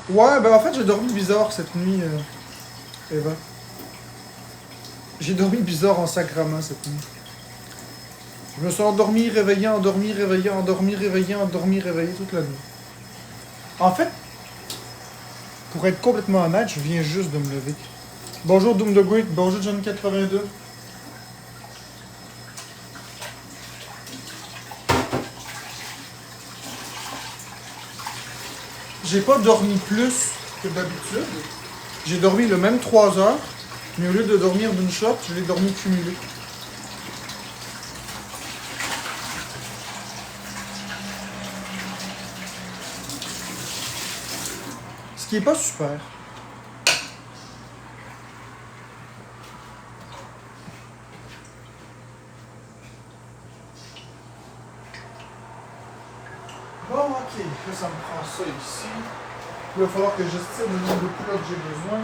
Ouais, ben en fait, j'ai dormi bizarre cette nuit, Eva. J'ai dormi bizarre en sacrament cette nuit. Je me suis endormi, réveillé, endormi, réveillé, endormi, réveillé, endormi, réveillé toute la nuit. En fait, pour être complètement honnête, je viens juste de me lever. Bonjour Doom the Great, bonjour John82. J'ai pas dormi plus que d'habitude. J'ai dormi le même 3 heures, mais au lieu de dormir d'une shot, je l'ai dormi cumulé. Ce qui est pas super. Bon, ok, là ça me prend ça ici. Il va falloir que j'estime le nombre de plats que j'ai besoin.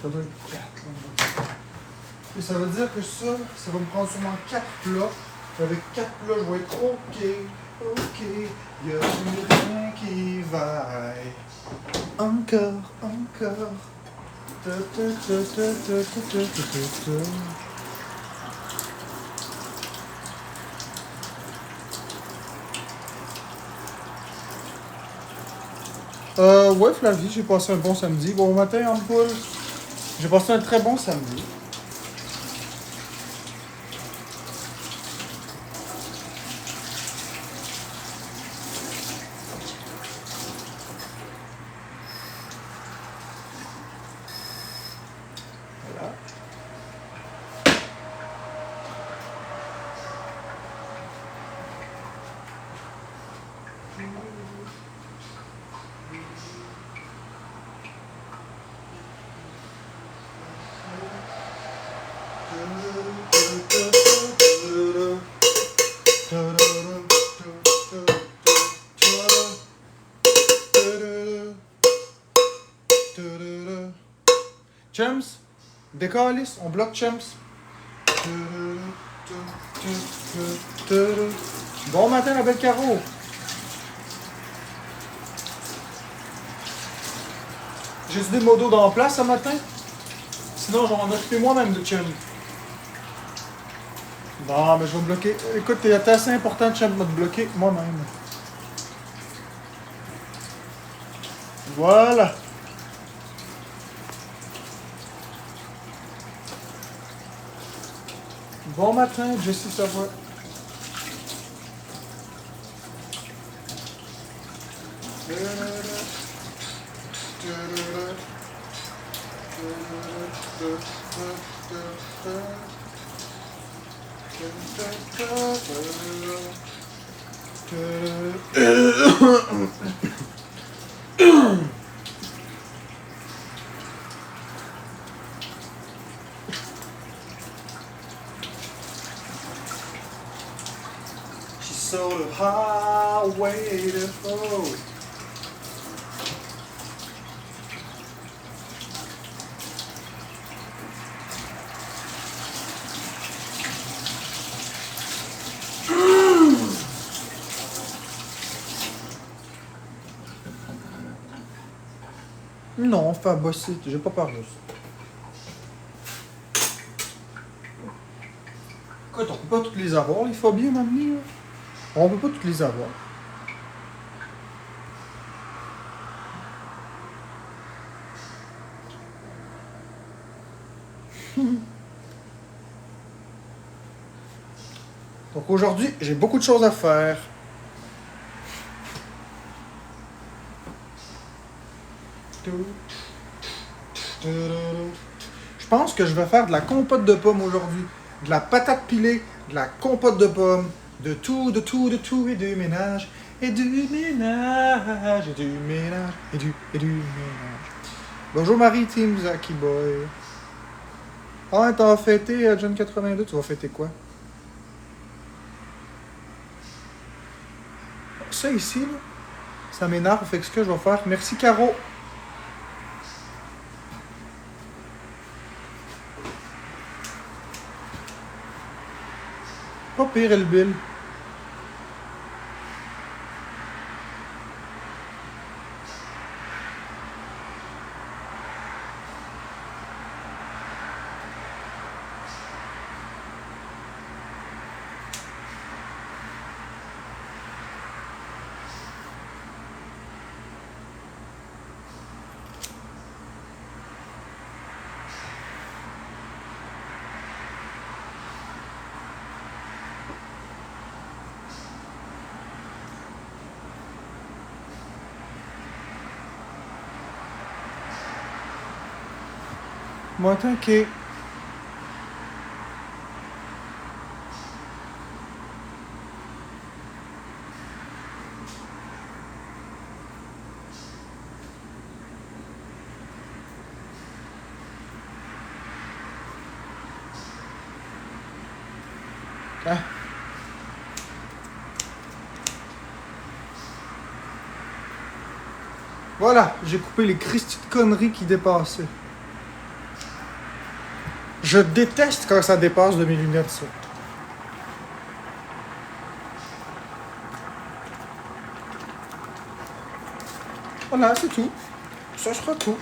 Ça doit être 4. Et ça veut dire que ça va me prendre sûrement 4 plats. Et avec 4 plats, je vais être ok, il y a rien qui va. Encore. Ta, ta, ta, ta, ta, ta, ta, ta, ta. Ouais, Flavie, j'ai passé un bon samedi. Bon matin, en poule. J'ai passé un très bon samedi. Voilà. Champs, décalisse, on bloque Champs. Bon matin, la belle Caro. J'ai des modos dans la place ce matin. Sinon, je vais m'en occuper moi-même de Champ. Non, mais je vais me bloquer. Écoute, t'es assez important, Champ, de me bloquer moi-même. Voilà. Bon matin, Jessie Savoie. She's so highway to go. Non, enfin, bosser, j'ai pas parlé de ça. Écoute, on peut pas toutes les avoir, les phobies, m'amener, là. On peut pas toutes les avoir. Donc aujourd'hui, j'ai beaucoup de choses à faire. Je pense que je vais faire de la compote de pommes aujourd'hui. De la patate pilée, de la compote de pommes, de tout, et du ménage. Et du ménage, et du ménage, et du ménage. Bonjour Marie, Team Zaki Boy. Ah, t'as fêté John 82, tu vas fêter quoi? Ça ici, là, ça m'énerve, fait que ce que je vais faire. Merci Caro. Pas pire, elle Bill. Moi, t'inquiète. Ah. Voilà, j'ai coupé les Christy de conneries qui dépassaient. Je déteste quand ça dépasse de mes lunettes, ça. Voilà, c'est tout. Ça sera tout.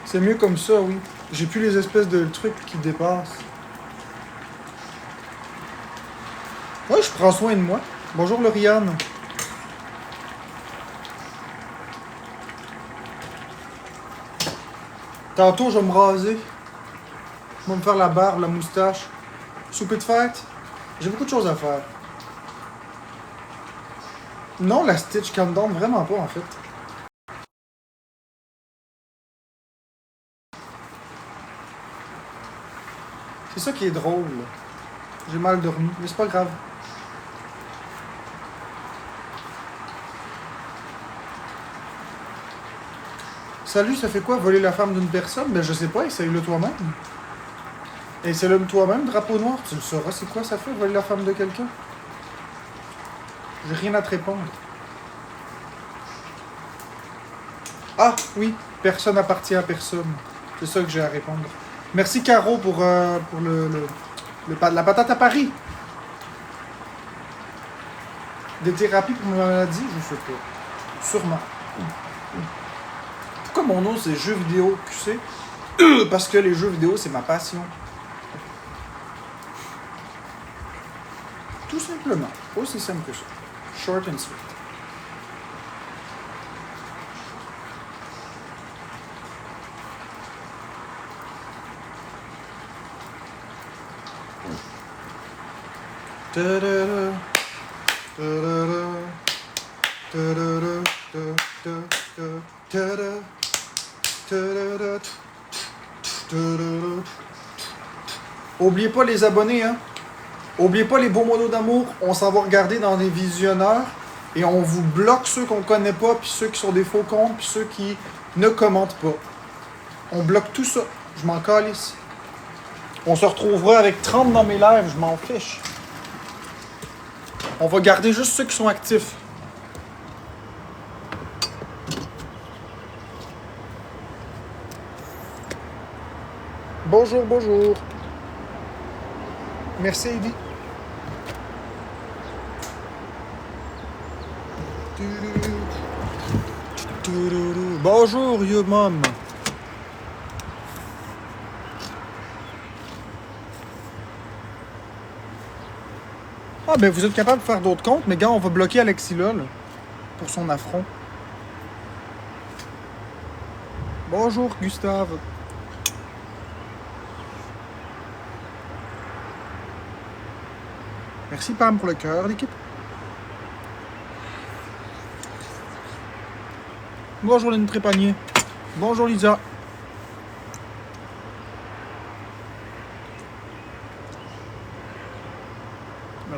C'est mieux comme ça, oui. J'ai plus les espèces de trucs qui dépassent. Ouais, je prends soin de moi. Bonjour Lauriane. Tantôt, je vais me raser. Je vais me faire la barbe, la moustache. Souper de fête. J'ai beaucoup de choses à faire. Non, la Stitch Countdown, vraiment pas en fait. C'est ça qui est drôle. J'ai mal dormi, mais c'est pas grave. Salut, ça fait quoi voler la femme d'une personne? Ben je sais pas, essaye-le toi-même. Essaye-le toi-même, drapeau noir, tu le sauras, c'est quoi ça fait voler la femme de quelqu'un? J'ai rien à te répondre. Ah, oui, personne appartient à personne. C'est ça que j'ai à répondre. Merci Caro pour la patate à Paris. Des thérapies pour ma maladie, je sais pas. Sûrement. Pourquoi mon nom c'est jeux vidéo QC? Parce que les jeux vidéo c'est ma passion. Tout simplement. Aussi simple que ça. Short and sweet. Oubliez pas les abonnés, hein. Oubliez pas les beaux mots d'amour. On s'en va regarder dans des visionneurs et on vous bloque ceux qu'on connaît pas, puis ceux qui sont des faux comptes, puis ceux qui ne commentent pas. On bloque tout ça. Je m'en calisse. On se retrouvera avec 30 dans mes lives, je m'en fiche. On va garder juste ceux qui sont actifs. Bonjour, bonjour. Merci, Eddie. Bonjour, you mom. Ah, ben vous êtes capable de faire d'autres comptes, mais gars, on va bloquer Alexis LOL pour son affront. Bonjour, Gustave. Merci Pam pour le cœur, l'équipe. Bonjour Lynn Trépanier. Bonjour Lisa.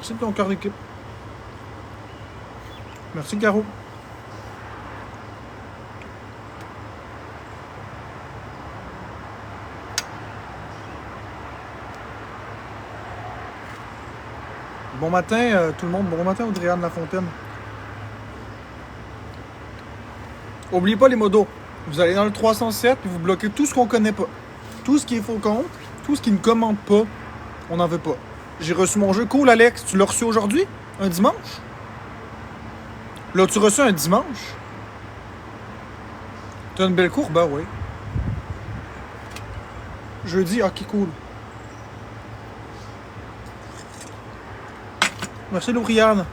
Merci de ton cœur d'équipe. Merci, Caro. Bon matin, tout le monde. Bon matin, Audrey-Anne Lafontaine. Oubliez pas les modos. Vous allez dans le 307 et vous bloquez tout ce qu'on connaît pas. Tout ce qui est faux compte, tout ce qui ne commente pas, on n'en veut pas. J'ai reçu mon jeu. Cool, Alex. Tu l'as reçu aujourd'hui? Un dimanche? L'as-tu reçu un dimanche? T'as une belle courbe, ben oui. Jeudi, ok, cool. Merci, Lauriane.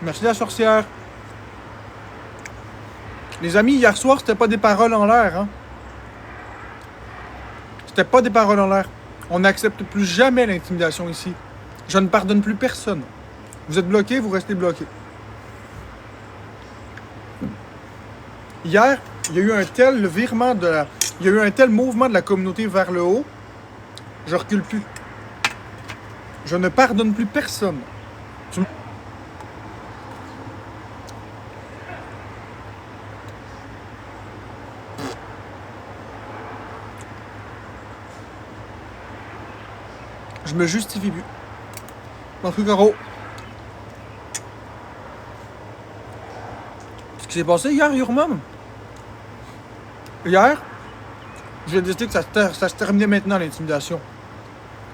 Merci, la sorcière. Les amis, hier soir, c'était pas des paroles en l'air, hein? C'était pas des paroles en l'air. On n'accepte plus jamais l'intimidation ici. Je ne pardonne plus personne. Vous êtes bloqué, vous restez bloqué. Hier, il y a eu un tel virement de la... Il y a eu un tel mouvement de la communauté vers le haut. Je recule plus. Je ne pardonne plus personne. Je me justifie plus. En tout cas, Caro. Ce qui s'est passé hier, Yurmam. Hier, j'ai décidé que ça se terminait maintenant, l'intimidation.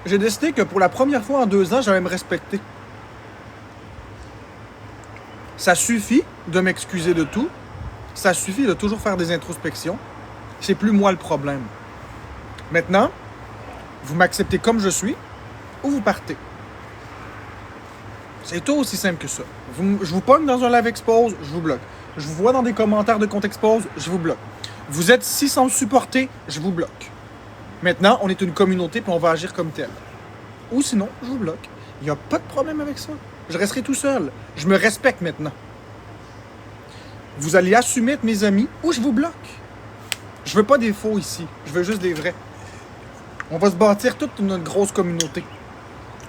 J'ai décidé que pour la première fois en 2 ans, j'allais me respecter. Ça suffit de m'excuser de tout. Ça suffit de toujours faire des introspections. C'est plus moi le problème. Maintenant, vous m'acceptez comme je suis ou vous partez. C'est tout aussi simple que ça. Je vous pogne dans un live expose, je vous bloque. Je vous vois dans des commentaires de compte expose, je vous bloque. Vous êtes ici sans me supporter, je vous bloque. Maintenant, on est une communauté puis on va agir comme tel. Ou sinon, je vous bloque. Il n'y a pas de problème avec ça. Je resterai tout seul. Je me respecte maintenant. Vous allez assumer être mes amis ou je vous bloque. Je veux pas des faux ici. Je veux juste des vrais. On va se bâtir toute notre grosse communauté.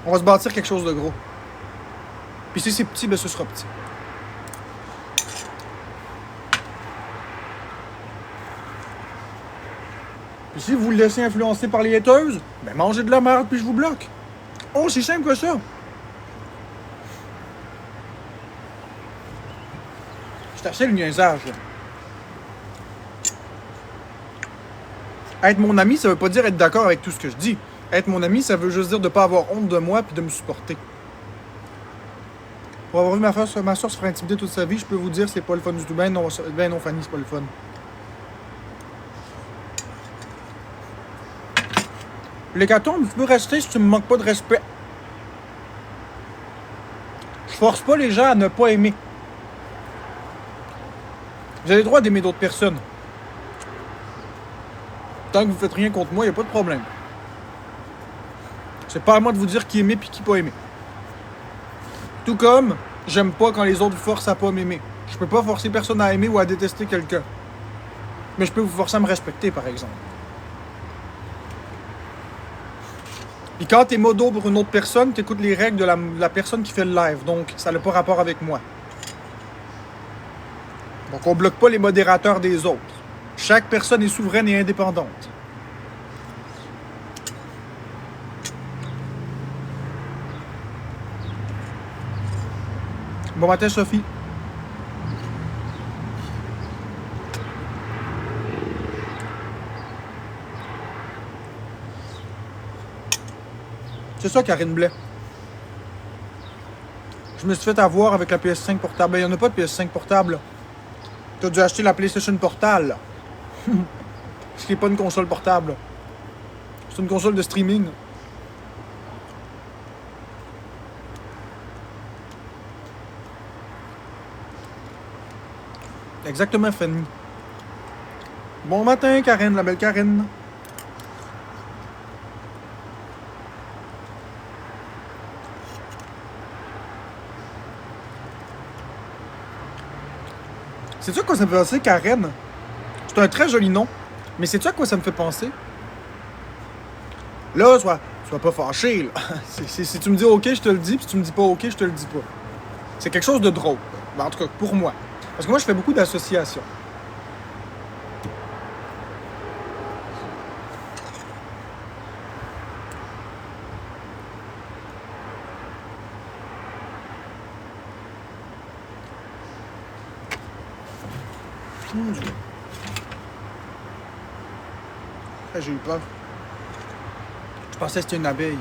On va se bâtir quelque chose de gros. Puis si c'est petit, ben ce sera petit. Puis si vous vous laissez influencer par les hateuses, ben mangez de la merde puis je vous bloque. Oh, c'est simple que ça. C'est assez le niaisage, là. Être mon ami, ça veut pas dire être d'accord avec tout ce que je dis. Être mon ami, ça veut juste dire de pas avoir honte de moi puis de me supporter. Pour avoir vu ma soeur se faire intimider toute sa vie, je peux vous dire c'est pas le fun du tout. Ben non, Fanny, c'est pas le fun. L'hécatombe, tu peux rester si tu me manques pas de respect. Je force pas les gens à ne pas aimer. Vous avez le droit d'aimer d'autres personnes. Tant que vous faites rien contre moi, il n'y a pas de problème. C'est pas à moi de vous dire qui aimer puis qui pas aimer. Tout comme, j'aime pas quand les autres vous forcent à pas m'aimer. Je peux pas forcer personne à aimer ou à détester quelqu'un. Mais je peux vous forcer à me respecter, par exemple. Puis quand t'es modo pour une autre personne, t'écoutes les règles de la personne qui fait le live. Donc, ça n'a pas rapport avec moi. Donc, on bloque pas les modérateurs des autres. Chaque personne est souveraine et indépendante. Bon matin, Sophie. C'est ça, Karine Blais. Je me suis fait avoir avec la PS5 portable. Il n'y en a pas de PS5 portable. Tu as dû acheter la PlayStation Portale. Ce qui n'est pas une console portable. C'est une console de streaming. Exactement, Fanny. Bon matin, Karine, la belle Karine. Sais-tu à quoi ça me fait penser, Karen? C'est un très joli nom. Mais sais-tu à quoi ça me fait penser? Là, sois pas fâché, là. Si tu me dis OK, je te le dis, puis si tu me dis pas OK, je te le dis pas. C'est quelque chose de drôle. En tout cas, pour moi. Parce que moi, je fais beaucoup d'associations. Mon Dieu. Ah, j'ai eu peur. Je pensais que c'était une abeille.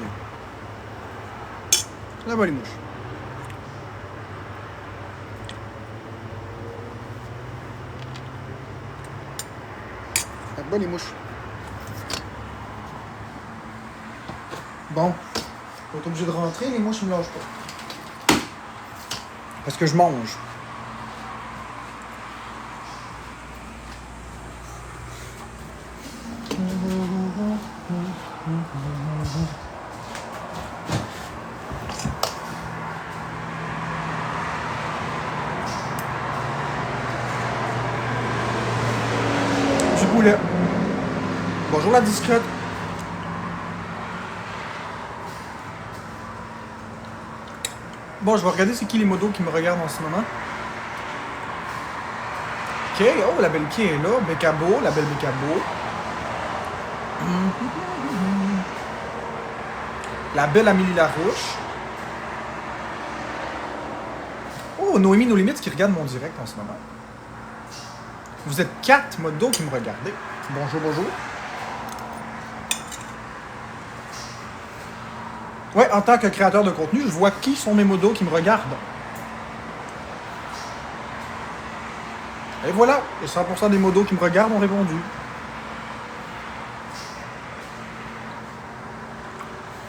Là-bas, les mouches. Là-bas, les mouches. Bon. Je vais être obligé de rentrer, les mouches ne me lâchent pas. Parce que je mange. Du poulet. Bonjour la discrète. Bon, je vais regarder c'est qui les modos qui me regardent en ce moment. Ok, oh, la belle qui est là. Bécabo, la belle Bécabo. La belle Amélie Larouche. Oh, Noémie No Limites qui regarde mon direct en ce moment. Vous êtes 4 modos qui me regardez. Bonjour, bonjour. Ouais, en tant que créateur de contenu, je vois qui sont mes modos qui me regardent. Et voilà, et 100% des modos qui me regardent ont répondu.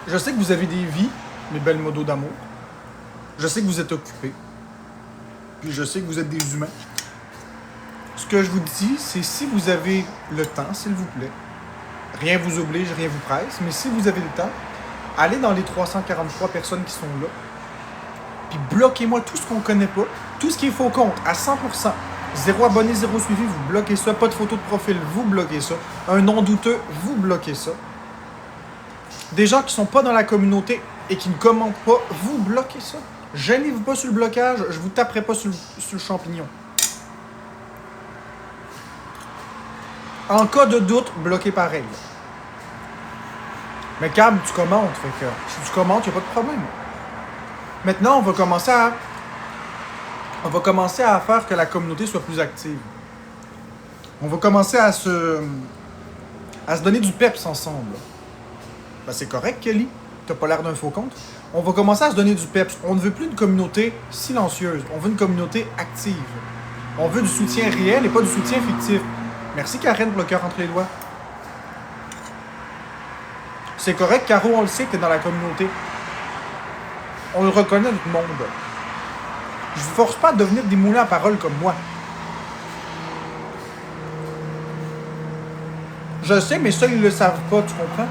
Je sais que vous avez des vies, mes belles modos d'amour. Je sais que vous êtes occupés. Puis je sais que vous êtes des humains. Ce que je vous dis, c'est si vous avez le temps, s'il vous plaît, rien vous oblige, rien vous presse, mais si vous avez le temps, allez dans les 343 personnes qui sont là, puis bloquez-moi tout ce qu'on connaît pas, tout ce qui est faux compte, à 100%. 0 abonné, 0 suivi, vous bloquez ça. Pas de photo de profil, vous bloquez ça. Un nom douteux, vous bloquez ça. Des gens qui sont pas dans la communauté et qui ne commentent pas, vous bloquez ça. Gênez-vous pas sur le blocage, je vous taperai pas sur le champignon. En cas de doute, bloquez pareil. Mais Cam, tu commentes, fait que si tu commentes, il n'y a pas de problème. Maintenant, on va commencer à faire que la communauté soit plus active. On va commencer à se donner du peps ensemble. Ben, c'est correct, Kelly. T'as pas l'air d'un faux compte. On va commencer à se donner du peps. On ne veut plus une communauté silencieuse. On veut une communauté active. On veut du soutien réel et pas du soutien fictif. Merci, Karen, pour le cœur entre les doigts. C'est correct, Caro, on le sait que t'es dans la communauté. On le reconnaît, notre monde. Je vous force pas à devenir des moulins à parole comme moi. Je sais, mais ça, ils le savent pas, tu comprends?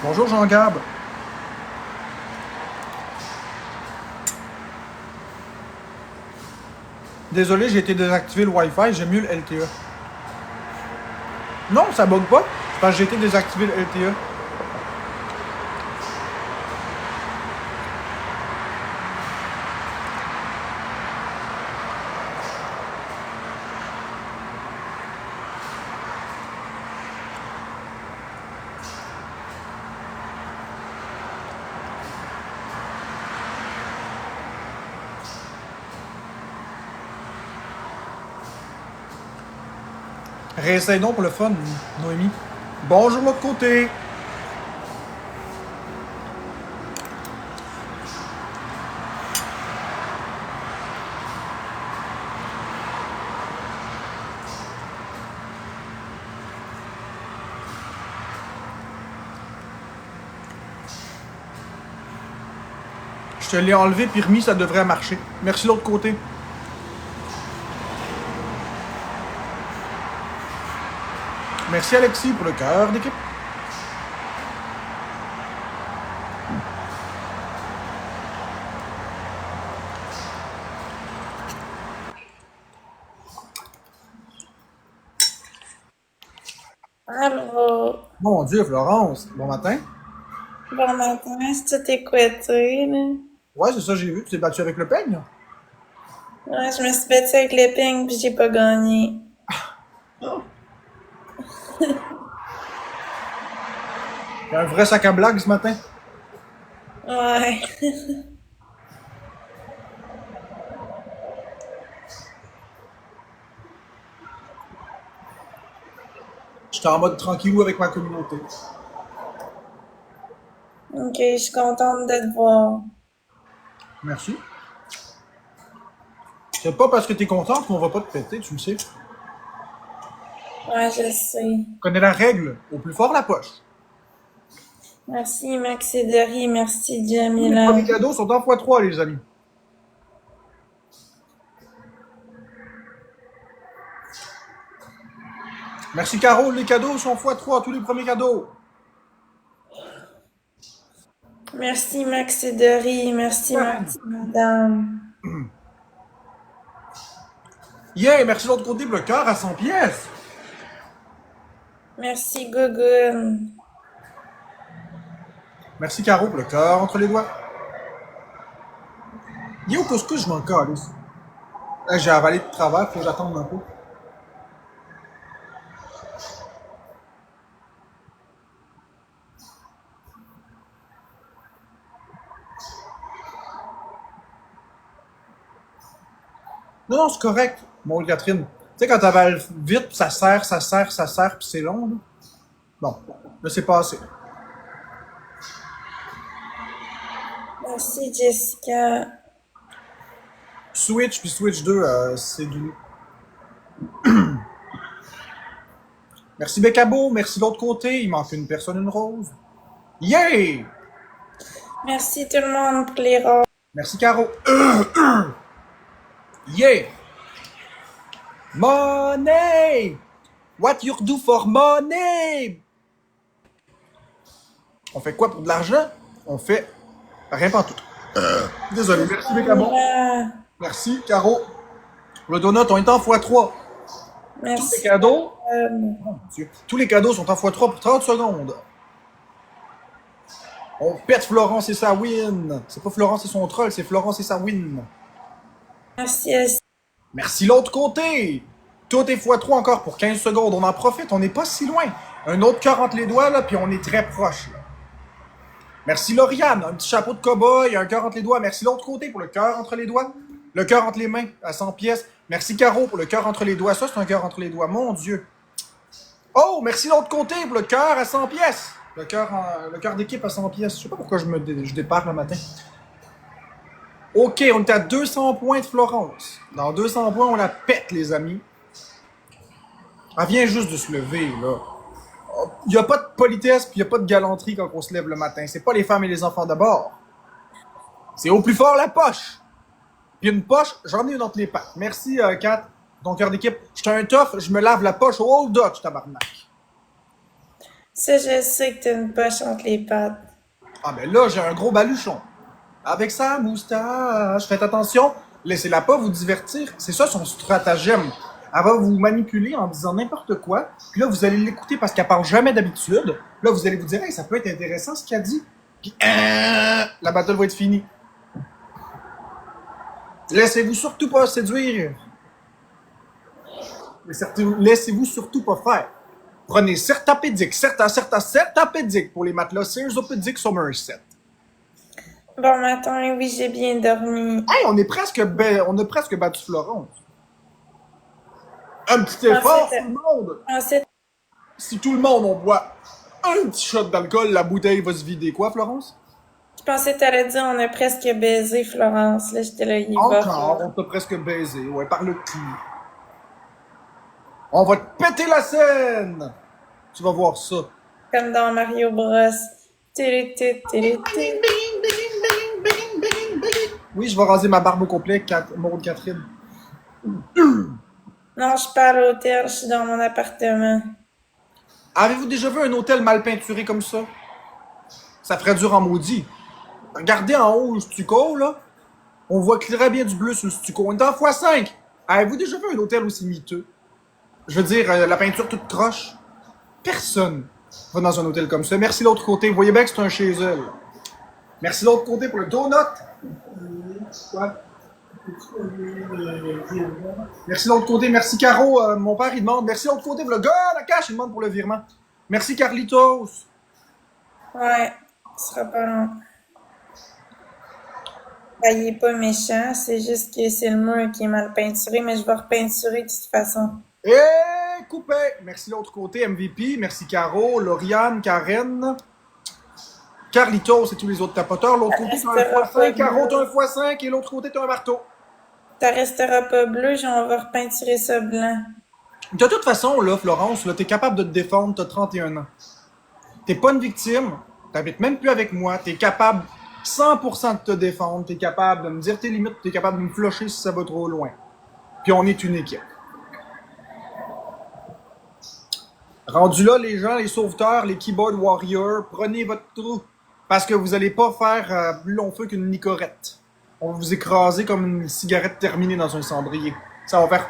Bonjour, Jean-Gab. Désolé, j'ai été désactiver le Wi-Fi, j'aime mieux le LTE. Non, ça bug pas, c'est parce que j'ai été désactiver le LTE. Réessaye donc pour le fun, Noémie. Bonjour l'autre côté. Je te l'ai enlevé puis remis, ça devrait marcher. Merci l'autre côté. Merci Alexis pour le cœur d'équipe. Allô? Mon Dieu, Florence. Bon matin. Bon matin, est-ce que tu t'es couettée, là? Ouais, c'est ça, j'ai vu. Tu t'es battu avec le peigne. Ouais, je me suis battue avec le ping pis j'ai pas gagné. Il y a un vrai sac à blagues ce matin. Ouais. J'étais en mode tranquillou avec ma communauté. Ok, je suis contente de te voir. Merci. C'est pas parce que t'es contente qu'on va pas te péter, tu le sais. Tu Ouais, je sais. connais la règle. Au plus fort la poche. Merci, Maxi Derry. Merci, Tous les Jamila. premiers cadeaux sont en x3, les amis. Merci Caro, les cadeaux sont x3, tous les premiers cadeaux. Merci, Maxi Derry. Merci, Maxi Madame. Yeah, merci de l'autre côté pour le cœur à 100 pièces. Merci, Gogun. Merci Caro pour le cœur entre les doigts. Il est au couscous, je m'en calisse. Là, j'ai avalé de travers, faut que j'attende un peu. Non, non, c'est correct, mon Catherine. Tu sais, quand t'avales vite, ça serre, puis c'est long, là. Bon, là, c'est passé. Merci, Jessica. Switch puis Switch 2, c'est du... Merci Becabo, merci de l'autre côté, il manque une personne, une rose. Yeah! Merci tout le monde pour les roses. Merci Caro. Yeah! Money! What you do for money? On fait quoi pour de l'argent? On fait rien pas tout. Désolé, merci Becabo. Voilà. Merci Caro. Le donut, on est en x3. Tous les Merci. cadeaux... Madame. Oh, mon Dieu. Tous les cadeaux sont en x3 pour 30 secondes. On pète Florence et sa win. C'est pas Florence et son troll, c'est Florence et sa win. Merci, Elsie. Merci l'autre côté. Tout est x3 encore pour 15 secondes. On en profite, on n'est pas si loin. Un autre cœur entre les doigts, là, puis on est très proche. Là. Merci Lauriane, un petit chapeau de cow-boy, un cœur entre les doigts. Merci l'autre côté pour le cœur entre les doigts. Le cœur entre les mains à 100 pièces. Merci Caro pour le cœur entre les doigts. Ça, c'est un cœur entre les doigts. Mon Dieu. Oh, merci l'autre côté pour le cœur à 100 pièces. Le cœur d'équipe à 100 pièces. Je sais pas pourquoi je départ le matin. Ok, on est à 200 points de Florence. Dans 200 points, on la pète, les amis. Elle vient juste de se lever, là. Il n'y a pas de politesse puis il n'y a pas de galanterie quand on se lève le matin. C'est pas les femmes et les enfants d'abord. C'est au plus fort la poche. Puis une poche, j'en ai une entre les pattes. Merci, Kat, ton cœur d'équipe. J'étais un tough, je me lave la poche au Old Dutch, tabarnak. Ça, je sais que t'as une poche entre les pattes. Ah ben là, j'ai un gros baluchon. Avec sa moustache. Faites attention, laissez-la pas vous divertir. C'est ça son stratagème. Elle va vous manipuler en disant n'importe quoi. Puis là, vous allez l'écouter parce qu'elle parle jamais d'habitude. Là, vous allez vous dire, hey, ça peut être intéressant ce qu'elle dit. Puis, la battle va être finie. Laissez-vous surtout pas séduire. Laissez-vous surtout pas faire. Prenez Certapédic, Certapédic pour les matelas Sears Somerset. Bon matin, oui, j'ai bien dormi. Hey, on a presque battu Florence. Un petit effort, tout le monde! Ensuite, Si tout le monde, on boit un petit shot d'alcool, la bouteille va se vider. Quoi, Florence? je pensais que t'allais dire on a presque baisé Florence. Là, j'étais là, il va, Encore, on Florence. t'a presque baisé, ouais, par le cul. On va te péter la scène! Tu vas voir ça. Comme dans Mario Bros. Télé, télé, télé, télé. Oui, je vais raser ma barbe au complet, Maud Catherine. Non, je suis pas à l'hôtel, je suis dans mon appartement. Avez-vous déjà vu un hôtel mal peinturé comme ça? Ça ferait dur en maudit. Regardez en haut le stucco, là. On voit très bien du bleu sur le stucco. On est en x5. Avez-vous déjà vu un hôtel aussi miteux? Je veux dire, la peinture toute croche. Personne va dans un hôtel comme ça. Merci l'autre côté. Vous voyez bien que c'est un chez eux. Là. Merci l'autre côté pour le donut. Quoi? Merci l'autre côté. Merci Caro. Mon père, il demande. Merci l'autre côté pour le gars, la cash, il demande pour le virement. Merci Carlitos. Ouais, ce sera pas long. Ben, il est pas méchant, c'est juste que c'est le mur qui est mal peinturé, mais je vais repeinturer de toute façon. Et coupé. Merci l'autre côté, MVP. Merci Caro, Lauriane, Karen, Carlitos et tous les autres tapoteurs. L'autre côté, c'est un x5. Caro, t'as un x5 et l'autre côté, t'as un marteau. Ça restera pas bleu, on va repeinturer ça blanc. De toute façon, là, Florence, là, t'es capable de te défendre, t'as 31 ans. T'es pas une victime, t'habites même plus avec moi, t'es capable 100% de te défendre, t'es capable de me dire tes limites, t'es capable de me flusher si ça va trop loin. Puis on est une équipe. Rendu là, les gens, les sauveteurs, les keyboard warriors, prenez votre trou. Parce que vous allez pas faire plus long feu qu'une nicorette. On va vous écraser comme une cigarette terminée dans un cendrier. Ça va faire...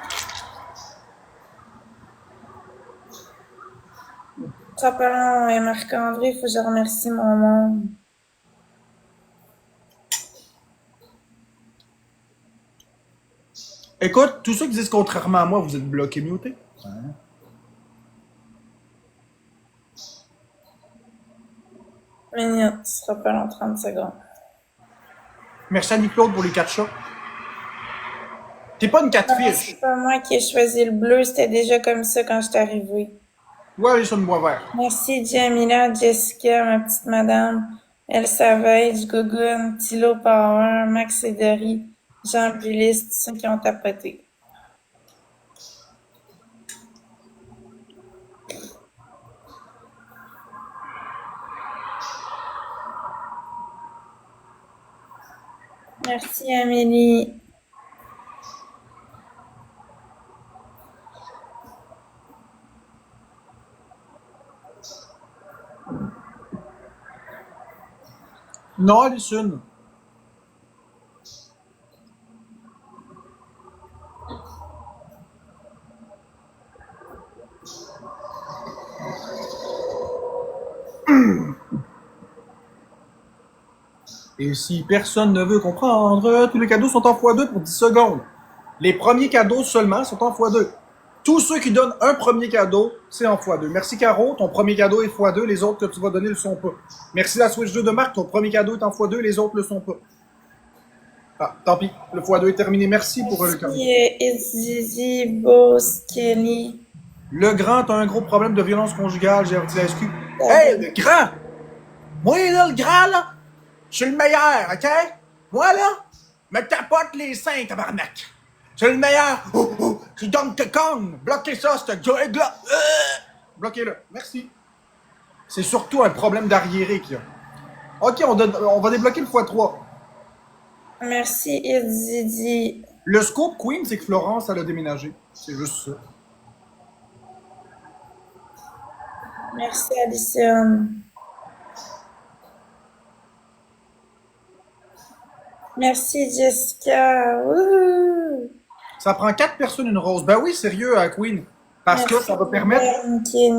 Ça sera pas long, et Marc-André, il faut que je remercie mon monde. Écoute, tous ceux qui disent contrairement à moi, vous êtes bloqués, mutés. Minute, ce sera pas long, 30 secondes. Merci Annie-Claude pour les 4 chats. T'es pas une Non, catfish. c'est pas moi qui ai choisi le bleu, c'était déjà comme ça quand je suis arrivée. Ouais, aller sur le bois vert. Merci Jamila, Jessica, ma petite madame, Elle Savage, Gogun, Tilo Power, Max Ederi, Jean Bulis, tous ceux qui ont tapoté. Merci Amélie. Non, Alison. Et si personne ne veut comprendre, tous les cadeaux sont en x2 pour 10 secondes. Les premiers cadeaux seulement sont en x2. Tous ceux qui donnent un premier cadeau, c'est en x2. Merci Caro, ton premier cadeau est x2, les autres que tu vas donner le sont pas. Merci la Switch 2 de Marc, ton premier cadeau est en x2, les autres le sont pas. Ah, tant pis, le x2 est terminé. Merci pour le cadeau. Zizi, Boss, Kelly. Le grand a un gros problème de violence conjugale, j'ai averti la SQ. Hey, le grand! Moi, là, le grand, là, je suis le meilleur, OK? Moi, là, me tapote les seins, tabarnak. Je suis le meilleur. Je suis Donkey Kong. Bloquez ça, ce gars-là. Bloquez-le. Merci. C'est surtout un problème d'arriéré qu'il y a. OK, on va débloquer le x3. Merci Idzidi. Le scoop Queen, c'est que Florence, elle a déménagé. C'est juste ça. Merci Alison. Merci Jessica. Wouhou. Ça prend 4 personnes une rose. Ben oui, sérieux, à Queen. Parce que ça va permettre...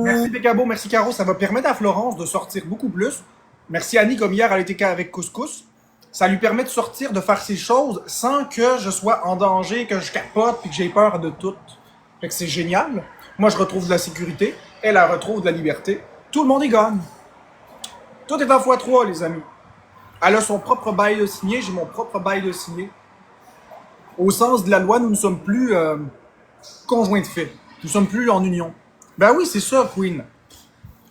Merci Pégabo, merci Caro. Ça va permettre à Florence de sortir beaucoup plus. Merci Annie, comme hier, elle était avec Couscous. Ça lui permet de sortir, de faire ses choses sans que je sois en danger, que je capote et que j'ai peur de tout. Fait que c'est génial. Moi, je retrouve de la sécurité. Elle retrouve de la liberté. Tout le monde y gagne. Tout est en x3, les amis. Elle a son propre bail de signé, j'ai mon propre bail de signé. Au sens de la loi, nous ne sommes plus conjoints de fait. Nous sommes plus en union. Ben oui, c'est ça, Queen.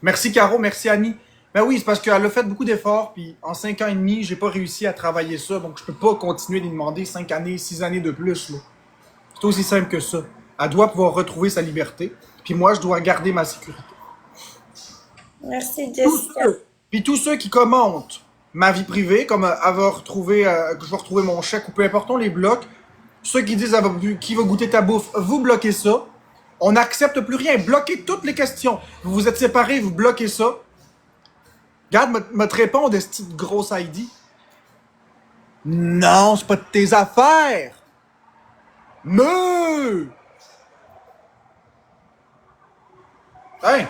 Merci, Caro. Merci, Annie. Ben oui, c'est parce qu'elle a fait beaucoup d'efforts, puis en 5 ans et demi, j'ai pas réussi à travailler ça, donc je peux pas continuer de lui demander 5 années, 6 années de plus, là. C'est aussi simple que ça. Elle doit pouvoir retrouver sa liberté, puis moi, je dois garder ma sécurité. Merci, Jessica. Puis tous ceux qui commentent ma vie privée, comme avoir retrouvé, que je vais retrouver mon chèque ou peu importe, on les bloque. Ceux qui disent qui va goûter ta bouffe, vous bloquez ça. On n'accepte plus rien. Bloquez toutes les questions. Vous vous êtes séparés, vous bloquez ça. Regarde, me te répondre, cette petite grosse ID. Non, c'est pas de tes affaires. Me! Hein?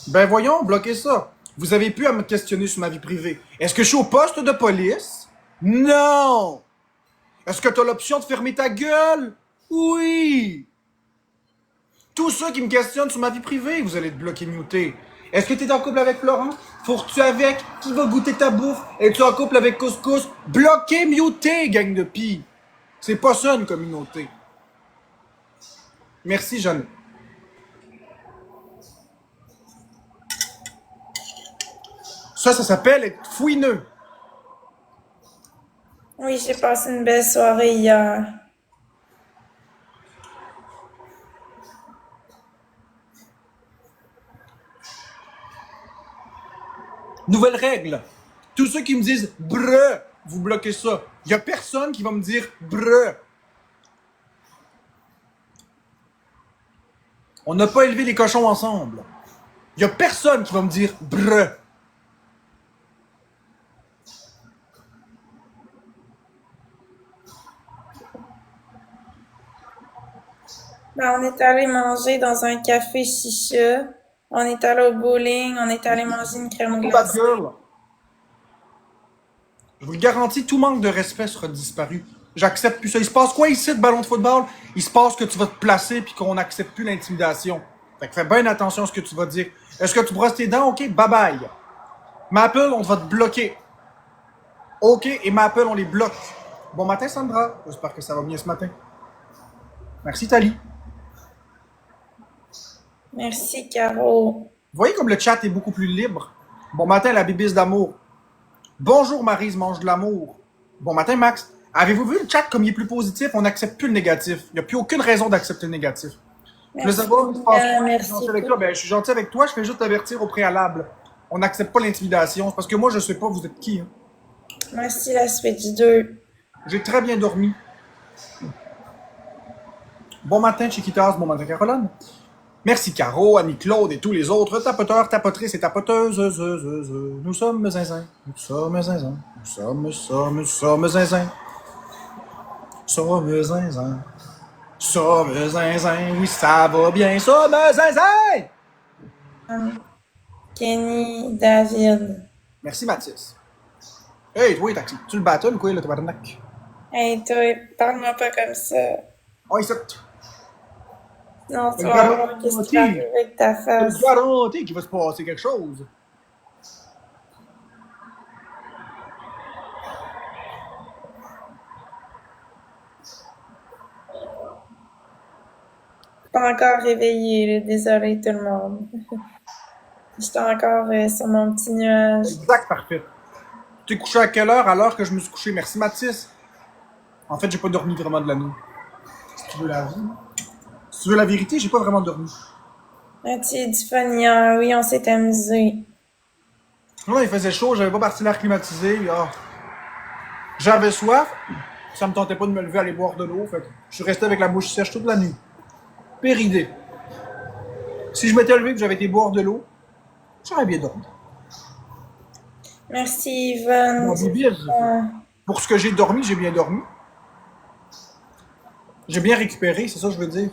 Ben voyons, bloquez ça. Vous avez pu à me questionner sur ma vie privée. Est-ce que je suis au poste de police? Non! Est-ce que tu as l'option de fermer ta gueule? Oui! Tous ceux qui me questionnent sur ma vie privée, vous allez être bloqué, muté. Est-ce que tu es en couple avec Florent? Faut-tu avec? Qui va goûter ta bouffe? Es-tu en couple avec Couscous? Bloqué, muté, gang de pie. C'est pas ça une communauté. Merci, Jeanne. Ça s'appelle être fouineux. Oui, j'ai passé une belle soirée hier. Nouvelle règle. Tous ceux qui me disent breu, vous bloquez ça. Il y a personne qui va me dire breu. On n'a pas élevé les cochons ensemble. Il y a personne qui va me dire breu. Ben, on est allé manger dans un café chicha. On est allé au bowling. On est allé manger une crème Bad glacée. girl. Je vous le garantis, tout manque de respect sera disparu. J'accepte plus ça. Il se passe quoi ici, de ballon de football? Il se passe que tu vas te placer puis qu'on n'accepte plus l'intimidation. Fait que fais bien attention à ce que tu vas dire. Est-ce que tu brosses tes dents? OK, bye bye. Maple, on va te bloquer. OK, et Maple, on les bloque. Bon matin, Sandra. J'espère que ça va bien ce matin. Merci, Tali. Merci, Caro. Vous voyez comme le chat est beaucoup plus libre? Bon matin, la bibisse d'amour. Bonjour, Maryse mange de l'amour. Bon matin, Max. Avez-vous vu le chat comme il est plus positif? On n'accepte plus le négatif. Il n'y a plus aucune raison d'accepter le négatif. Je veux Merci, savoir, je pense que je suis merci. gentil avec toi. Ben, je suis gentil avec toi, je fais juste t'avertir au préalable. On n'accepte pas l'intimidation. Parce que moi, je sais pas vous êtes qui. Hein. Merci, la Switch 2. J'ai très bien dormi. Bon matin, Chiquitas. Bon matin, Caroline. Merci, Caro, Annie-Claude et tous les autres tapoteurs, tapotrices et tapoteuses. Nous sommes zinzin. Nous sommes zinzin. Nous sommes zinzin. Sommes zinzin. Sommes zinzin. Oui, ça va bien. Sommes zinzin. Kenny, David. Merci, Mathis. Hey, toi, taxi. Tu le bâtonnes, quoi, le tabarnak? Hey, toi, parle-moi pas comme ça. Oh, ici. Non, tu vas voir qu'est-ce qui va arriver avec ta face. Je garantis qu'il va se passer quelque chose. Pas encore réveillée, là. Désolé tout le monde. J'étais encore sur mon petit nuage. Exact, parfait. Tu t'es couché à quelle heure? À l'heure que je me suis couché. Merci, Mathis. En fait, j'ai pas dormi vraiment de la nuit. Si tu veux la vie. Si tu veux la vérité, j'ai pas vraiment dormi. As-tu eu du fun hier? Oui, on s'est amusé. Non, il faisait chaud, j'avais pas parti l'air climatisé. Ah. J'avais soif. Ça me tentait pas de me lever aller boire de l'eau. Fait que je suis resté avec la bouche sèche toute la nuit. Pire idée. Si je m'étais levé et que j'avais été boire de l'eau, j'aurais bien dormi. Merci, Yvonne. Mon bébé, pour ce que j'ai dormi, j'ai bien dormi. J'ai bien récupéré, c'est ça que je veux dire.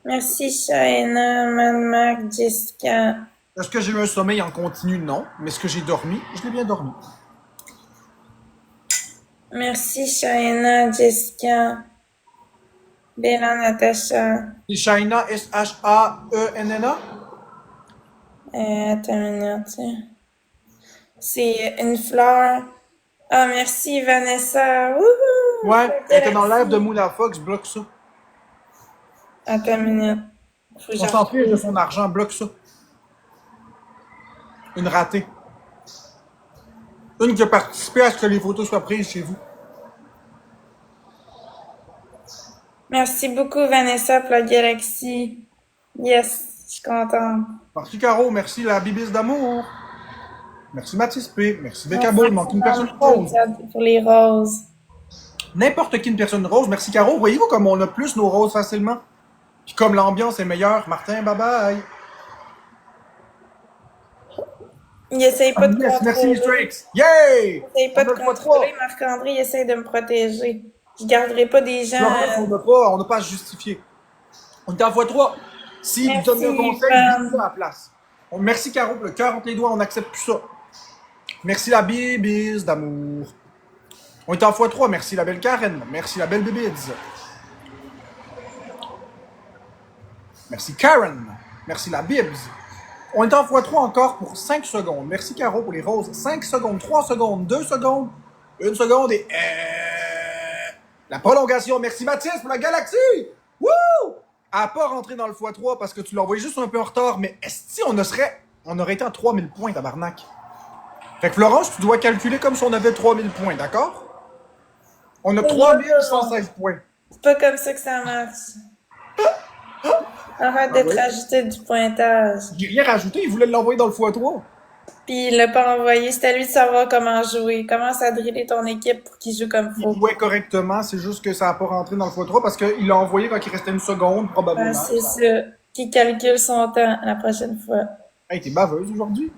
Merci, Shaina, Mac, Jessica. Est-ce que j'ai eu un sommeil en continu? Non. Mais est-ce que j'ai dormi? Je l'ai bien dormi. Merci, Shaina, Jessica. Bella, Natacha. C'est Shaina, S-H-A-E-N-N-A? Attends une minute. C'est une fleur Ah, merci, Vanessa. Wouhou! Ouais, Flag elle était dans Galaxy. l'ère de Moula Fox, bloque ça. Attends une minute. Faut que je On s'en fiche de retrouve. son argent, bloque ça. Une ratée. Une qui a participé à ce que les photos soient prises chez vous. Merci beaucoup, Vanessa, Flag Galaxy. Yes, je suis contente. Merci Caro, merci la bibis d'amour. Merci Mathis P. Merci Merci, Bécabo, il manque une personne rose. pour les roses. N'importe qui une personne rose. Merci Caro. Voyez-vous comme on a plus nos roses facilement? Puis comme l'ambiance est meilleure. Martin, bye bye. Il essaye pas de Yes, merci Mr. contrôler. X. Yay! Il essaye pas de On a le fois contrôler. 3. Marc-André, il essaye de me protéger. Je garderai pas des gens. Florence, on n'a pas à se justifier. On est en x3. Si vous donnez un Merci, conseil, Van. dites ça à la place. Merci Caro, le cœur entre les doigts, on n'accepte plus ça. Merci la bibise d'amour. On est en x3, merci la belle Karen. Merci la belle bibise. Merci Karen. Merci la bibs. On est en x3 encore pour 5 secondes. Merci Caro pour les roses. 5 secondes, 3 secondes, 2 secondes, 1 seconde et... La prolongation. Merci Mathis pour la galaxie. Wouh! Elle n'a pas rentré dans le x3 parce que tu l'as envoyé juste un peu en retard, mais est-ce on aurait été à 3000 points, tabarnak? Fait que Florence, tu dois calculer comme si on avait 3000 points, d'accord? On a 3116 points. C'est pas comme ça que ça marche. Arrête de te rajouter du pointage. J'ai rien rajouté, il voulait l'envoyer dans le x3. Puis il l'a pas envoyé. C'est à lui de savoir comment jouer. Commence à driller ton équipe pour qu'il joue comme Il faut. jouait correctement, c'est juste que ça n'a pas rentré dans le x3 parce qu'il l'a envoyé quand il restait une seconde, probablement. Ah, c'est ça. Qui calcule son temps la prochaine fois. Hey, t'es baveuse aujourd'hui?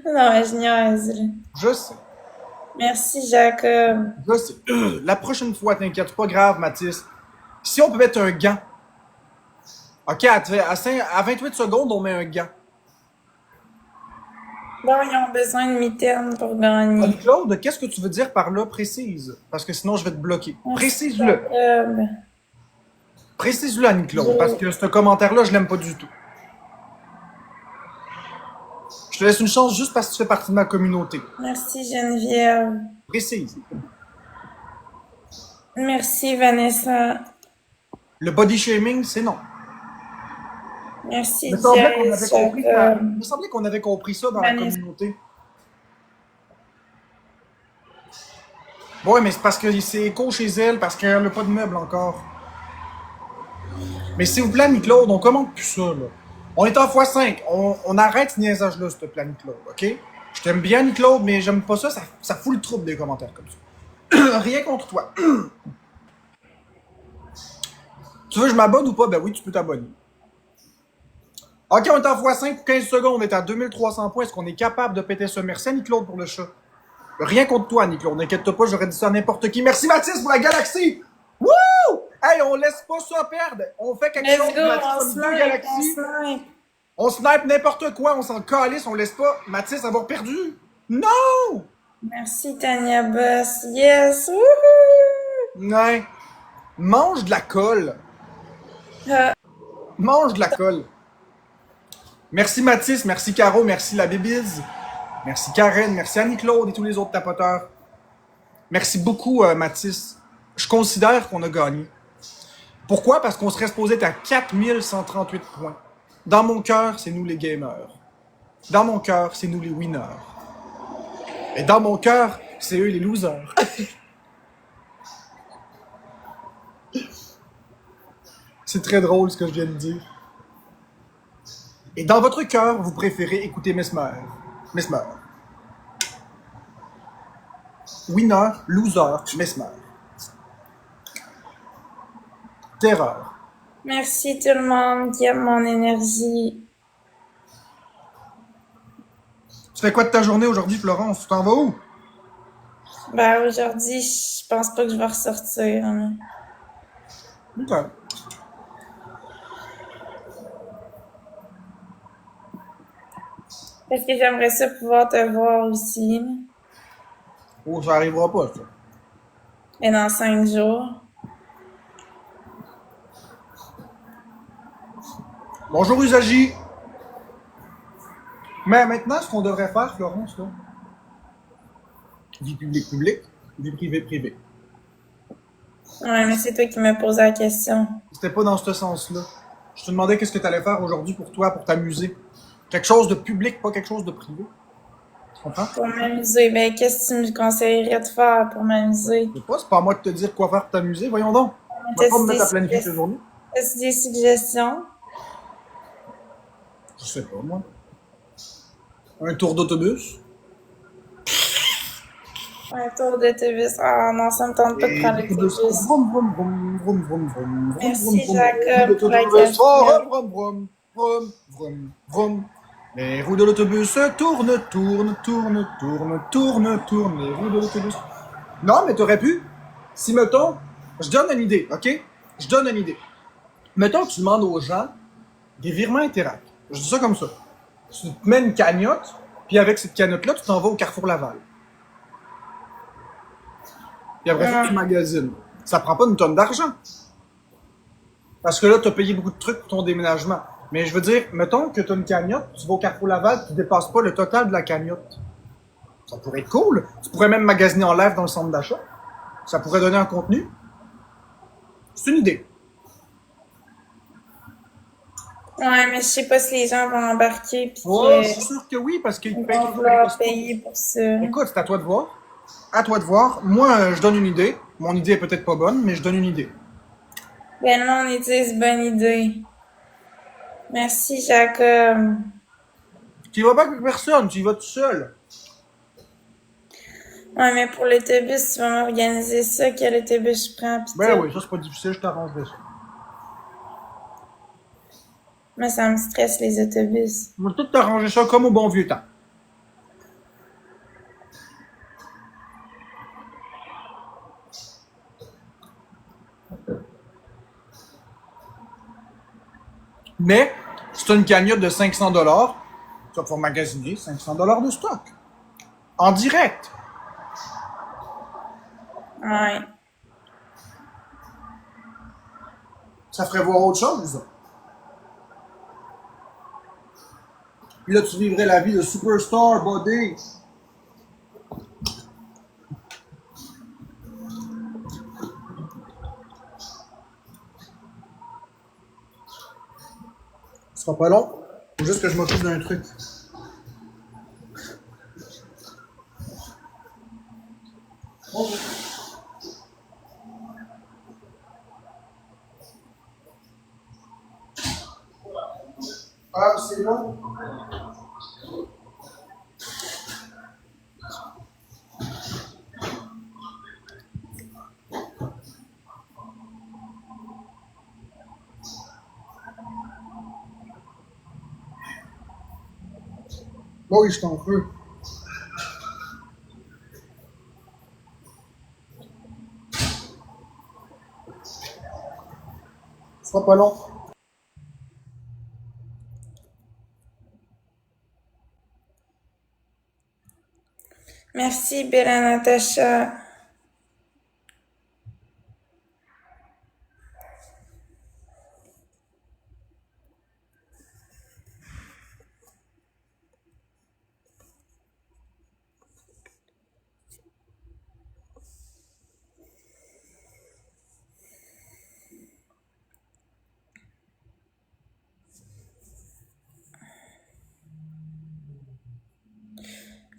Non, je niaise. Là. Je sais. Merci, Jacob. Je sais. La prochaine fois, t'inquiète, c'est pas grave, Mathis. Si on peut mettre un gant. Ok, à 28 secondes, on met un gant. Bon, ils ont besoin de mitaines pour gagner. Anne-Claude, qu'est-ce que tu veux dire par là? Précise. Parce que sinon, je vais te bloquer. Précise-le. Jacob. Précise-le, Anne-Claude, parce que ce commentaire-là, je l'aime pas du tout. Je te laisse une chance juste parce que tu fais partie de ma communauté. Merci, Geneviève. Précise. Merci, Vanessa. Le body shaming, c'est non. Merci, Il me semblait qu'on Jess, avait compris ça. Jacob. Il me semblait qu'on avait compris ça dans la Vanessa. communauté. Ouais, mais c'est parce que c'est écho chez elle, parce qu'elle n'a pas de meubles encore. Mais s'il vous plaît, Annie-Claude, on commande plus ça, là. On est en x5. On arrête ce niaisage-là, s'il te plaît, Annie-Claude, ok? Je t'aime bien, Annie-Claude, mais j'aime pas ça. Ça fout le trouble des commentaires comme ça. Rien contre toi. Tu veux que je m'abonne ou pas? Ben oui, tu peux t'abonner. Ok, on est en x5 pour 15 secondes. On est à 2300 points. Est-ce qu'on est capable de péter ça? Merci, Annie-Claude, pour le chat. Rien contre toi, Annie-Claude. N'inquiète-toi pas, j'aurais dit ça à n'importe qui. Merci, Mathis, pour la galaxie! Wouh! Hey, on laisse pas ça perdre. On fait quelque chose. Let's go, Mathis, on on est deux snipe, galaxies. on snipe. On snipe n'importe quoi. On s'en calisse. On laisse pas Mathis avoir perdu. Non! Merci, Tania Boss. Yes! Wouhou! Non. Mange de la colle. Ah, Mange de la colle. Merci Mathis, merci Caro, merci la Bébise, merci Karen, merci Annie-Claude et tous les autres tapoteurs. Merci beaucoup Mathis. Je considère qu'on a gagné. Pourquoi? Parce qu'on serait supposé être à 4138 points. Dans mon cœur, c'est nous les gamers. Dans mon cœur, c'est nous les winners. Et dans mon cœur, c'est eux les losers. C'est très drôle ce que je viens de dire. Et dans votre cœur, vous préférez écouter Mesmer. Mesmer. Winner, loser, Mesmer. Terreur. merci tout le monde qui aime mon énergie. Tu fais quoi de ta journée aujourd'hui, Florence? Tu t'en vas où? Ben, aujourd'hui, je pense pas que je vais ressortir. Hein. Ok. Parce que j'aimerais ça pouvoir te voir aussi. Là. Oh, ça arrivera pas, ça. Et dans 5 jours. Bonjour, Usagi. Mais maintenant, ce qu'on devrait faire, Florence, là, Vie publique, publique. Vie privée, privée. Ouais, mais c'est toi qui m'as posé la question. C'était pas dans ce sens-là. Je te demandais qu'est-ce que tu allais faire aujourd'hui pour toi, pour t'amuser. Quelque chose de public, pas quelque chose de privé. Tu comprends? Pour m'amuser, ben, qu'est-ce que tu me conseillerais de faire pour m'amuser? Je sais pas, c'est pas à moi de te dire quoi faire pour t'amuser. Voyons donc. On va pas me mettre à planifier tes journées. As-tu des suggestions? Je sais pas, moi. Un tour d'autobus. Un tour d'autobus. Ah non, ça me tente pas de prendre l'autobus. Vroom, vroom, vroom, vroom, vroom, vroom, Merci, vroom, vroom, Jacob, vroom, pour la l'autobus. question. Oh, vroom, vroom, vroom, vroom, vroom. Les roues de l'autobus tournent, tournent, tournent, tournent, tournent, tournent. Les roues de l'autobus. Non, mais t'aurais pu. Si, mettons, je donne une idée, OK? Je donne une idée. Mettons que tu demandes aux gens des virements Interac. Je dis ça comme ça. Tu te mets une cagnotte, puis avec cette cagnotte-là, tu t'en vas au Carrefour Laval. Puis après ça, tu magasines. Ça prend pas une tonne d'argent. Parce que là, tu as payé beaucoup de trucs pour ton déménagement. Mais je veux dire, mettons que tu as une cagnotte, tu vas au Carrefour Laval, tu dépasses pas le total de la cagnotte. Ça pourrait être cool. Tu pourrais même magasiner en live dans le centre d'achat. Ça pourrait donner un contenu. C'est une idée. Ouais, mais je sais pas si les gens vont embarquer pis Ouais, je suis sûr que oui, parce qu'ils qu'ils payent vont toujours vouloir payer pour ça. Écoute, c'est à toi de voir. À toi de voir. Moi, je donne une idée. Mon idée est peut-être pas bonne, mais je donne une idée. Ben, le monde dit bonne idée. Merci, Jacob. Tu y vas pas avec personne, tu y vas tout seul. Ouais, mais pour l'autobus, tu vas m'organiser ça, quel autobus je prends pis Ben tout. oui, ça c'est pas difficile, je t'arrangerai ça. Moi, ça me stresse, les autobus. On va tout t'arranger ça comme au bon vieux temps. Mais, si tu as une cagnotte de 500 $, tu vas pouvoir magasiner 500 $ de stock. En direct. Ouais. Ça ferait voir autre chose. Puis là, tu vivrais la vie de superstar, body. Ce sera pas long. Faut juste que je m'occupe d'un truc. Ah, c'est long. Oh oui, je t'en prie. Ce sera pas long. Merci, Bella Natacha.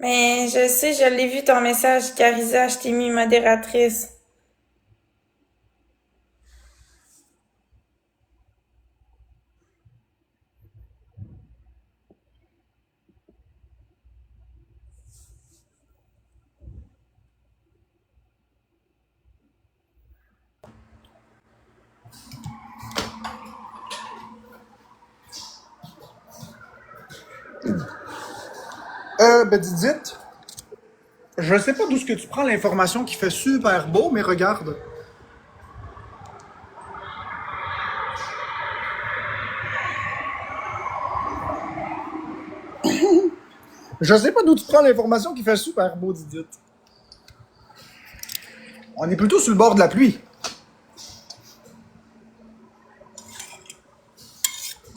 Mais je sais, je l'ai vu ton message, Carisa, je t'ai mis modératrice. Ben Didit, je sais pas d'où ce que tu prends l'information qui fait super beau, mais regarde. Je sais pas d'où tu prends l'information qui fait super beau, Didit. On est plutôt sur le bord de la pluie.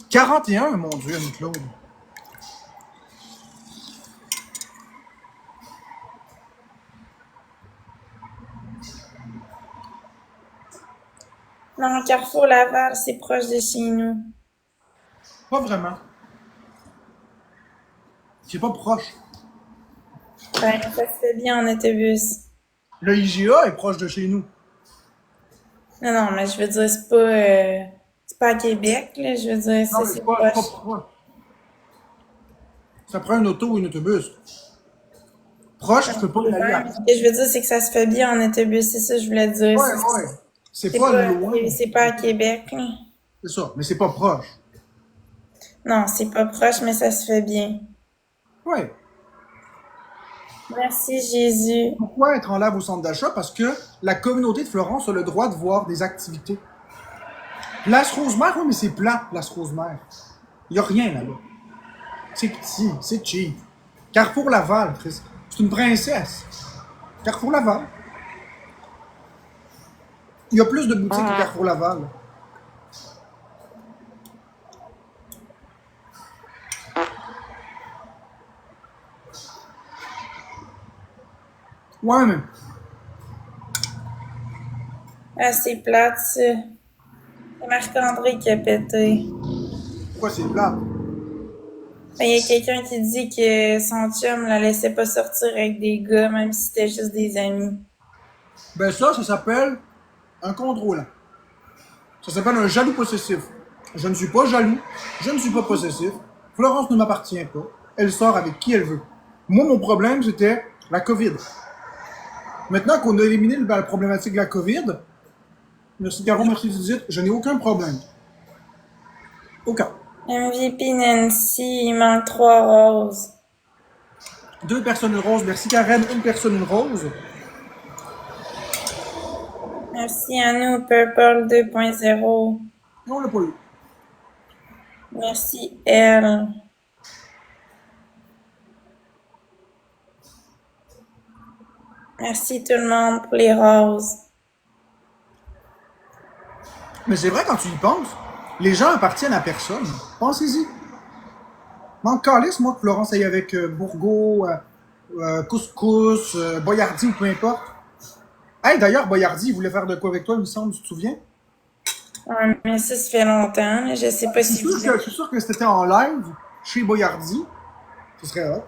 41, mon Dieu, Anne-Claude. Non, Carrefour Laval, c'est proche de chez nous. Pas vraiment. C'est pas proche. Ben, ça se fait bien en autobus. Le IGA est proche de chez nous. Non, non, mais je veux dire, c'est pas à Québec, là. Je veux dire, Non, mais c'est c'est pas proche. proche. Ça prend un auto ou un autobus. Proche, tu peux pas y aller Ouais, à mais pied. ce que je veux dire, c'est que ça se fait bien en autobus, c'est ça que je voulais dire. Ouais, ouais. C'est C'est pas pas, loin. c'est pas à Québec, là. C'est ça, mais c'est pas proche. Non, c'est pas proche, mais ça se fait bien. Ouais. Merci, Jésus. Pourquoi être en live au centre d'achat? Parce que la communauté de Florence a le droit de voir des activités. Place Rosemère, oui, mais c'est plat, Place Rosemère. Il n'y a rien là-bas. C'est petit, c'est cheap. Carrefour Laval, Chris. C'est une princesse. Carrefour Laval. Il y a plus de boutiques que Carrefour Laval. Ouais, mais Ah, c'est plate, ça. C'est Marc-André qui a pété. pourquoi c'est plat? Ben, il y a quelqu'un qui dit que son chum la laissait pas sortir avec des gars, même si c'était juste des amis. Ben ça s'appelle un contrôlant. Ça s'appelle un jaloux possessif. Je ne suis pas jaloux, je ne suis pas possessif. Florence ne m'appartient pas. Elle sort avec qui elle veut. Moi, mon problème, c'était la COVID. Maintenant qu'on a éliminé la problématique de la COVID, merci Caro, merci Judith, je n'ai aucun problème. Aucun. MVP Nancy, il manque 3 roses. 2 personnes roses, merci Karen, 1 personne rose. Merci à nous, Purple 2.0. Non, on l'a pas eu. Merci, elle. Merci tout le monde pour les roses. Mais c'est vrai quand tu y penses, les gens appartiennent à personne. Pensez-y. Manque calice, moi, que Florence aille avec Bourgo, Couscous, Boyardi ou peu importe. Hey, d'ailleurs, Boyardi, il voulait faire de quoi avec toi, il me semble, tu te souviens? Ouais, mais ça fait longtemps, là. Je sais pas si Je suis sûr que si t'étais en live chez Boyardi, ce serait hot.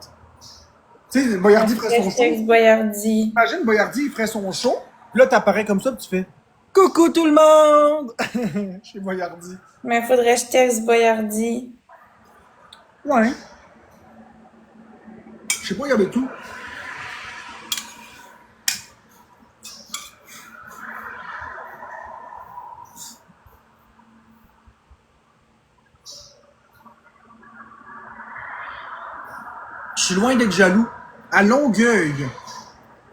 Tu sais, Boyardi ferait son show. Boyardi. Imagine, Boyardi, il ferait son show, puis là, t'apparais comme ça, puis tu fais coucou tout le monde! Chez Boyardi. Mais faudrait que je texte Boyardi. Ouais. Je sais pas, il y avait tout. Je suis loin d'être jaloux. À Longueuil,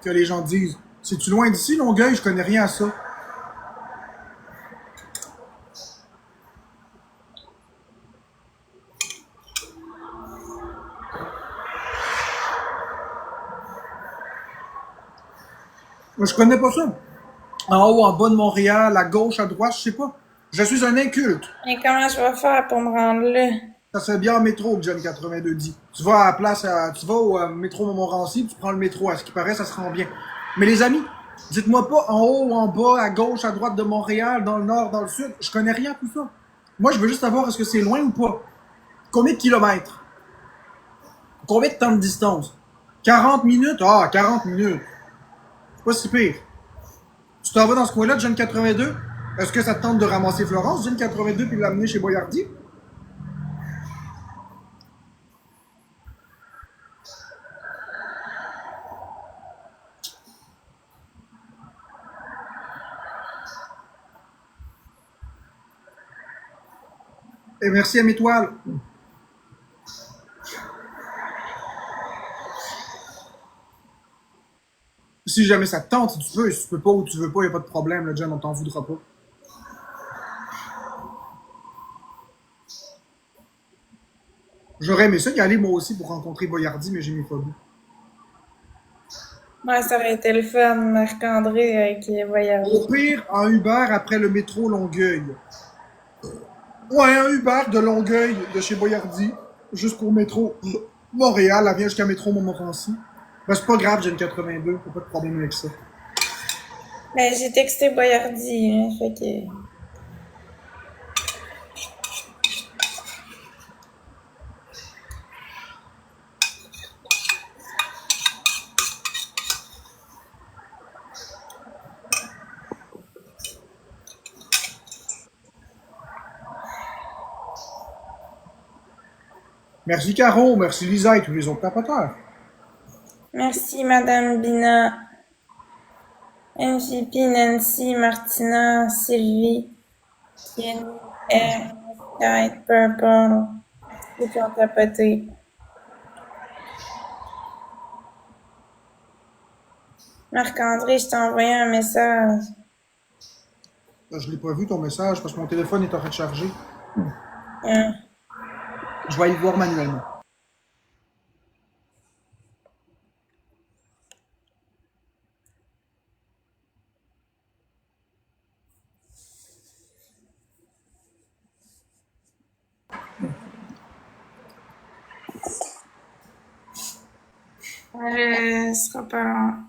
que les gens disent. C'est-tu loin d'ici, Longueuil? Je connais rien à ça. Moi, je connais pas ça. En haut, en bas de Montréal, à gauche, à droite, je sais pas. Je suis un inculte. Et comment je vais faire pour me rendre là? Ça se fait bien en métro, John 82 dit. Tu vas à la place, tu vas au métro Montmorency, tu prends le métro. À ce qui paraît, ça se rend bien. Mais les amis, dites-moi pas en haut, en bas, à gauche, à droite de Montréal, dans le nord, dans le sud. Je connais rien à tout ça. Moi, je veux juste savoir est-ce que c'est loin ou pas. Combien de kilomètres? Combien de temps de distance? 40 minutes? Ah, 40 minutes. C'est pas si pire. Tu t'en vas dans ce coin-là, John 82? Est-ce que ça te tente de ramasser Florence, John 82, puis de l'amener chez Boyardi? Et merci à mes toiles. Si jamais ça te tente, si tu peux. Si tu peux pas ou tu veux pas, y a pas de problème, là, John, on t'en voudra pas. J'aurais aimé ça y aller moi aussi pour rencontrer Boyardi, mais j'ai mes phobies. Ouais, ça aurait été le fun, Marc-André avec Boyardi. Au pire, en Uber après le métro Longueuil. Ouais, un Uber de Longueuil, de chez Boyardi, jusqu'au métro Montréal, elle vient jusqu'à métro Montmorency. Ben, c'est pas grave, j'ai une 82, y'a pas de problème avec ça. Ben, j'ai texté Boyardi, hein, fait que... Merci Caro, merci Lisa et tous les autres papoteurs. Merci, Madame Bina. MJP, Nancy, Martina, Sylvie, Kenny, M, Sky, Purple. Ceux qui ont tapoté. Marc-André, je t'ai envoyé un message. Je l'ai pas vu ton message parce que mon téléphone est en train de charger. Hein. Je vais aller le voir manuellement. Sera pas long.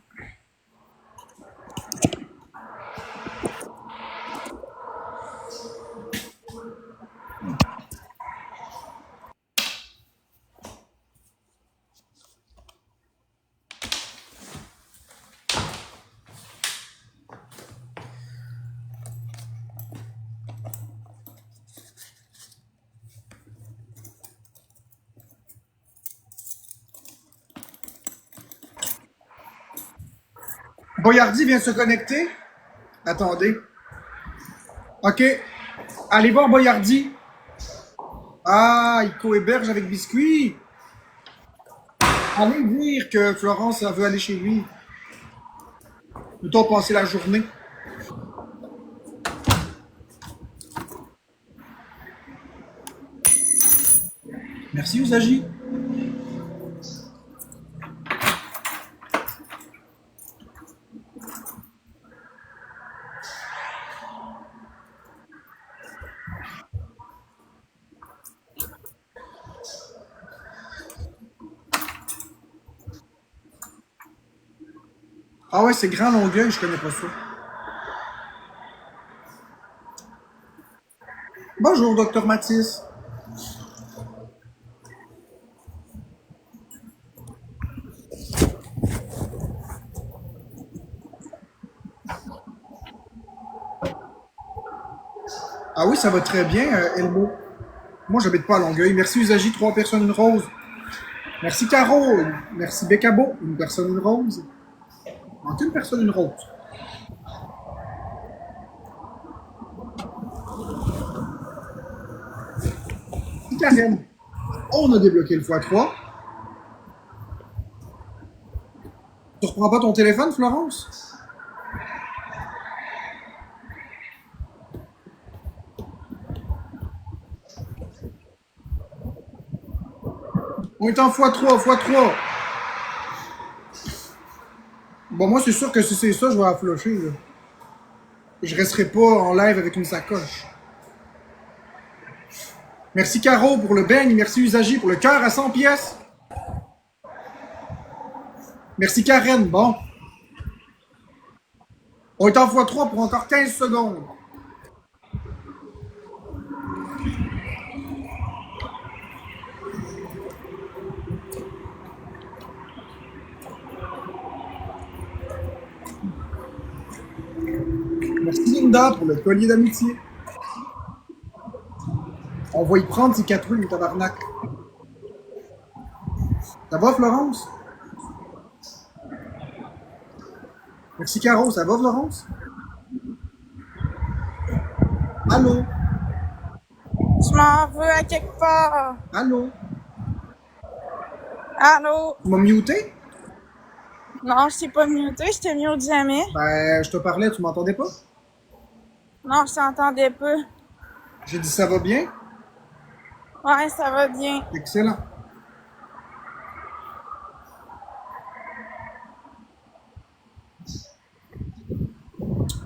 Boyardi vient de se connecter. Attendez. OK. Allez voir Boyardi. Ah, il cohéberge avec Biscuit. Allez dire que Florence elle veut aller chez lui. Peut-on passer la journée? Merci, Usagi. Ah ouais, c'est Grand Longueuil, je connais pas ça. Bonjour, docteur Mathis. Ah oui, ça va très bien, Elmo. Moi, j'habite pas à Longueuil. Merci, Usagi, 3 personnes, une rose. Merci, Caro. Merci, Bécabo, une personne, une rose. Manque une personne, une rose. Karen. On a débloqué le x3. Tu reprends pas ton téléphone, Florence? On est en x3, x3. Bon, moi, c'est sûr que si c'est ça, je vais la flusher, là. Je resterai pas en live avec une sacoche. Merci, Caro, pour le beigne. Merci, Usagi, pour le cœur à 100 pièces. Merci, Karen. Bon. On est en x3 pour encore 15 secondes. Merci, Linda, pour le collier d'amitié. On va y prendre ces 4 rues, le tabarnak. Ça va, Florence? Merci, Caro. Ça va, Florence? Allô? Je m'en veux à quelque part. Allô? Allô? Tu m'as muté? Non, je t'ai pas muté, je t'ai mute jamais. Ben, je te parlais, tu m'entendais pas? Non, je t'entendais pas. J'ai dit ça va bien? Ouais, ça va bien. Excellent.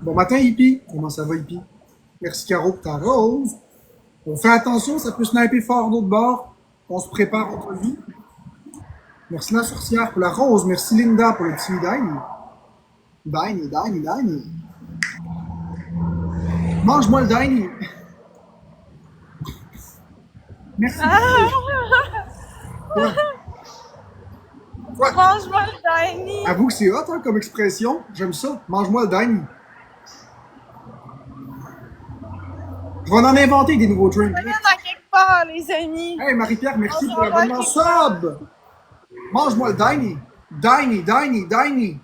Bon matin, Hippie. Comment ça va, Hippie? Merci, Caro, pour ta rose. On fait attention, ça peut sniper fort d'autre bord. On se prépare entre vie. Merci, la sorcière, pour la rose. Merci, Linda, pour le petit Dine. Dine. Mange-moi le Dine. Merci. Quoi? Mange-moi le Diny. Avoue que c'est hot, hein, comme expression. J'aime ça. Mange-moi le Dine. Je vais en inventer des nouveaux drinks. Regarde à quelque part. soir, les amis. Hey, Marie-Pierre, merci On pour s'en va l'abonnement quelque sub. Mange-moi le Diny. Diny, Diny, Diny.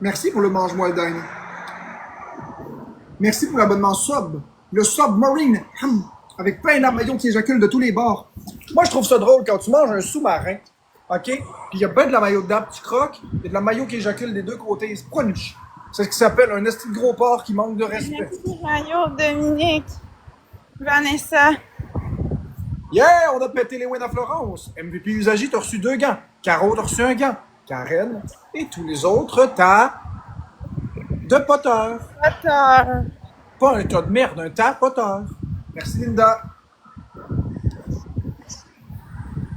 Merci pour le mange-moi le Diny. Merci pour l'abonnement sub. Le submarine. Avec plein d'armaillons qui éjaculent de tous les bords. Moi, je trouve ça drôle quand tu manges un sous-marin. OK? Puis il y a pas de la maillot dedans, puis tu croques. Il y a de la maillot qui éjacule des deux côtés. C'est pas nuche. C'est ce qui s'appelle un esti de gros porc qui manque de respect. Merci, Mario, Dominique, Vanessa. Yeah, on a pété les wins à Florence. MVP Usagi, t'as reçu 2 gants. Caro, t'as reçu un gant. Karen et tous les autres, t'as de poteur. Potter. Pas un tas de merde, un tas poteur. Merci Linda.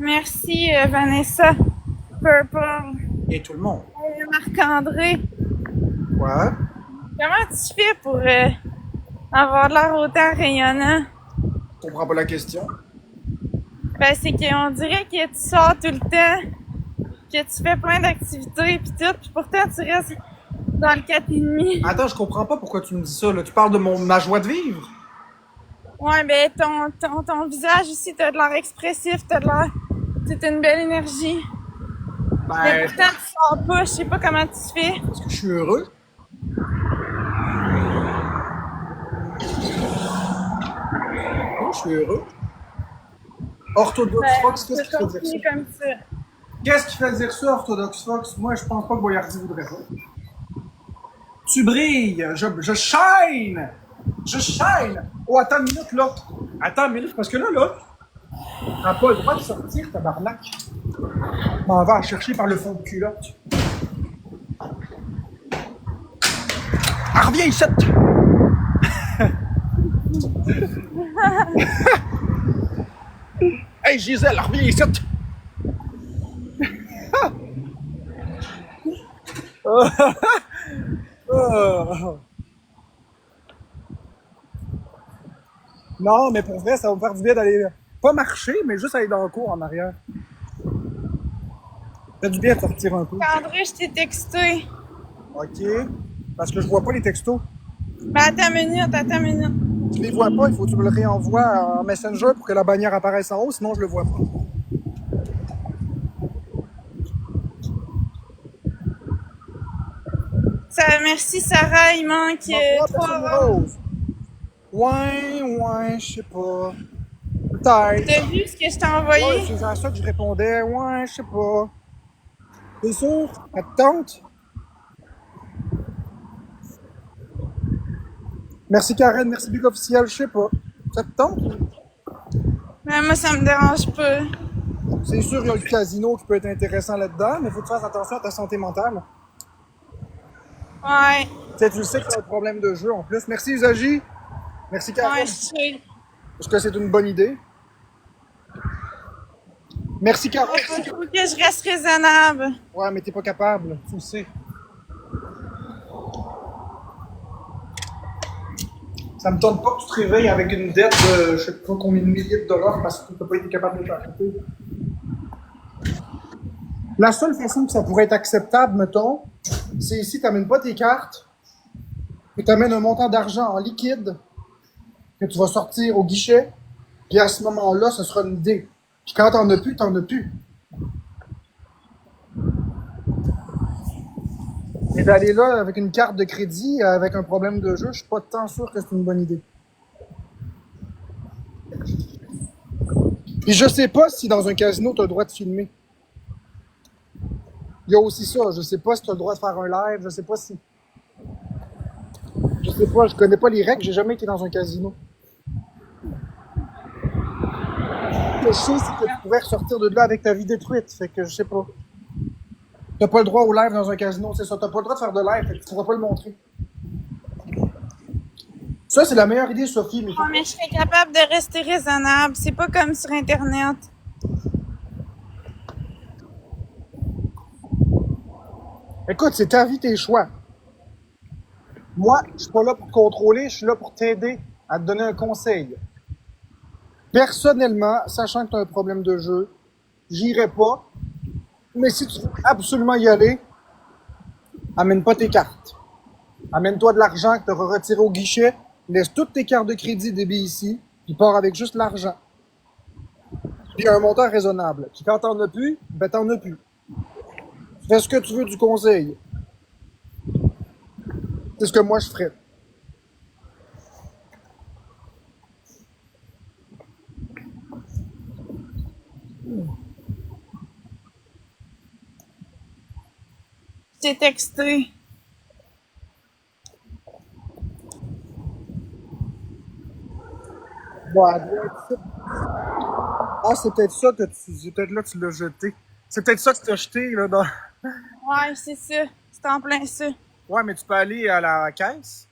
Merci, Vanessa. Purple. Et tout le monde. Marc-André. Quoi? Comment tu fais pour avoir l'air autant rayonnant? Je comprends pas la question. Ben, c'est qu'on dirait que tu sors tout le temps, que tu fais plein d'activités pis tout, pis pourtant tu restes dans le 4,5. Attends, je comprends pas pourquoi tu me dis ça, là. Tu parles de ma joie de vivre? Ouais, ben, ton visage aussi, t'as de l'air expressif, t'as de l'air... C'est une belle énergie. Mais Ben, pourtant, tu sors pas, je sais pas comment tu fais. parce que je suis heureux. Oui, je suis heureux. Orthodox Ben, Fox, qu'est-ce qui c'est fait dire ça? continuer comme ça. Qu'est-ce qui fait dire ça, Orthodox Fox? Moi, je pense pas que Boyardi voudrait ça. Tu brilles! Je shine! Je shine! Oh, attends une minute, là. Attends une minute, parce que là, t'as pas le droit de sortir, tabarnak. Je m'en vais à chercher par le fond de culotte. Ah, reviens ici! Hey, Gisèle, reviens ici! Oh. Non, mais pour vrai, ça va me faire du bien d'aller, pas marcher, mais juste aller dans le cours en arrière. Ça fait du bien de sortir un peu. André, je t'ai texté. OK. Parce que je vois pas les textos. Ben, attends une minute. Je les vois pas, il faut que tu me le réenvoies en Messenger pour que la bannière apparaisse en haut, sinon je le vois pas. Merci, Sarah, il manque Personne 3 rose. Ouais, je sais pas. Peut-être. T'as vu ce que je t'ai envoyé? Ouais, c'est à ça que je répondais. Ouais, je sais pas. T'es sûr? Ça te tente? Merci Karen, merci Big Officiel, je sais pas. Ça te tente? Ben, moi, ça me dérange pas. C'est sûr, il y a le casino qui peut être intéressant là-dedans, mais il faut que tu fasses attention à ta santé mentale. Ouais. Tu sais, tu le sais que tu as un problème de jeu en plus. Merci Usagi. Merci Karen. Ouais, je sais. Est-ce que c'est une bonne idée? Merci Karen. Il faut que je reste raisonnable. Ouais, mais t'es pas capable, tu le sais. Ça me tente pas que tu te réveilles avec une dette de je sais pas combien de milliers de dollars parce que t'as pas été capable de t'arrêter. La seule façon que ça pourrait être acceptable, mettons, c'est si t'amènes pas tes cartes, que t'amènes un montant d'argent en liquide, que tu vas sortir au guichet, puis à ce moment-là, ce sera une idée. Puis quand t'en as plus, t'en as plus. Mais d'aller là avec une carte de crédit, avec un problème de jeu, je suis pas tant sûr que c'est une bonne idée. Puis je sais pas si dans un casino, tu as le droit de filmer. Il y a aussi ça, je sais pas si tu as le droit de faire un live, je sais pas si... Je sais pas, je connais pas les règles, j'ai jamais été dans un casino. Ce que je sais, c'est que tu pourrais ressortir de là avec ta vie détruite, fait que je sais pas. T'as pas le droit au live dans un casino, c'est ça. T'as pas le droit de faire de live, fait que tu pourras pas le montrer. Ça, c'est la meilleure idée, Sophie. Mais Ouais, mais je serais capable de rester raisonnable. C'est pas comme sur Internet. écoute, c'est ta vie, tes choix. Moi, je suis pas là pour te contrôler, je suis là pour t'aider, à te donner un conseil. Personnellement, sachant que tu as un problème de jeu, j'irai pas. Mais si tu veux absolument y aller, amène pas tes cartes. Amène-toi de l'argent que tu auras retiré au guichet. Laisse toutes tes cartes de crédit débit ici. Puis pars avec juste l'argent. Puis un montant raisonnable. Puis quand t'en as plus, ben t'en as plus. Fais ce que tu veux du conseil. C'est ce que moi je ferais. Je t'ai texté. Bon, elle doit être ça. Ah, c'est peut-être ça que tu. C'est peut-être là que tu l'as jeté. C'est peut-être ça que tu as jeté, là, dans. Ouais, c'est ça. C'est en plein ça. Ouais, mais tu peux aller à la caisse.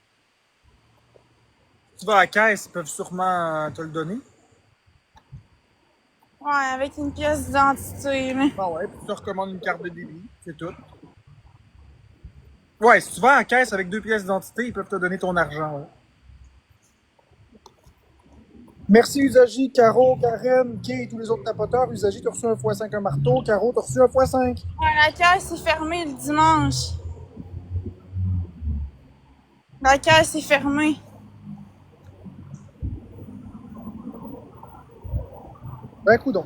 Tu vas à la caisse, ils peuvent sûrement te le donner. Ouais, avec une pièce d'identité, là. Ah ouais, puis tu te recommandes une carte de débit, c'est tout. Ouais, si tu vas à la caisse avec 2 pièces d'identité, ils peuvent te donner ton argent, ouais. Merci Usagi, Caro, Karen, Kay et tous les autres tapoteurs. Usagi, t'as reçu un x5 un marteau. Caro, t'as reçu un x5. Ouais, la caisse est fermée le dimanche. La caisse est fermée. Ben, coudonc.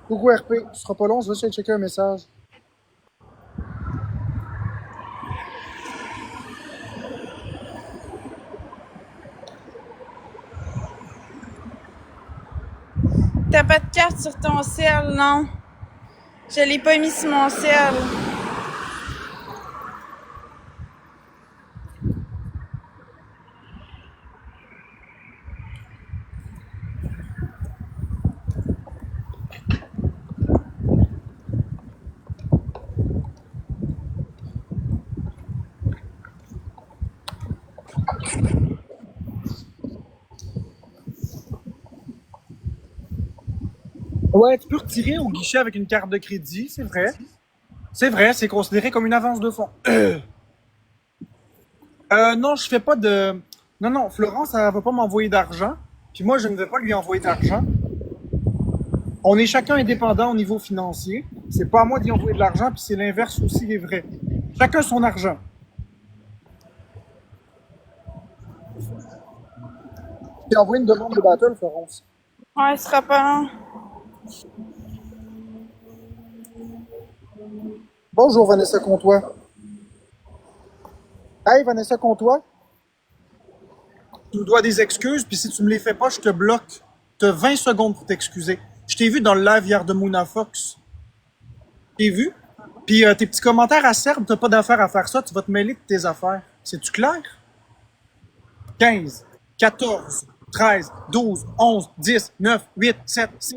Coucou RP, tu seras pas long, je vais essayer de checker un message. T'as pas de carte sur ton cell, non? Je l'ai pas mis sur mon cell. Ouais, tu peux retirer au guichet avec une carte de crédit, c'est vrai. C'est vrai, c'est considéré comme une avance de fonds. Non, je fais pas de. Non, non, Florence, elle va pas m'envoyer d'argent. Puis moi, je ne vais pas lui envoyer d'argent. On est chacun indépendant au niveau financier. C'est pas à moi d'y envoyer de l'argent, puis c'est l'inverse aussi est vrai. Chacun son argent. J'ai envoyé une demande de battle, Florence. Ouais, ce sera pas long. Bonjour, Vanessa Comtois. Hey, Vanessa Comtois. Tu me dois des excuses, puis si tu me les fais pas, je te bloque. Tu as 20 secondes pour t'excuser. Je t'ai vu dans le live hier de Moona Fox. T'es vu? Puis tes petits commentaires acerbes, t'as pas d'affaire à faire ça, tu vas te mêler de tes affaires. C'est-tu clair? 15, 14, 13, 12, 11, 10, 9, 8, 7, 6,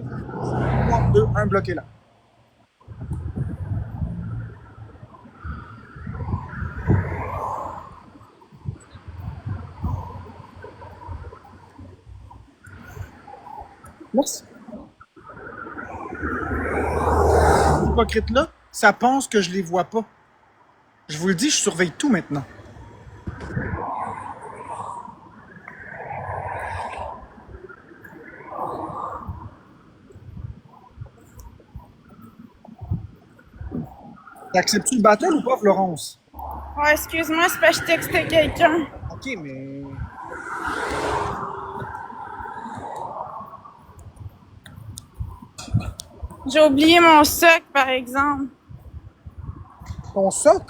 3, 2, 1, bloqué là. Merci. Ces hypocrites-là, ça pense que je les vois pas. Je vous le dis, je surveille tout maintenant. Acceptes-tu le battle ou pas, Florence? Ouais, excuse-moi, c'est parce que je textais quelqu'un. Ok, mais. J'ai oublié mon soc, par exemple. Ton soc?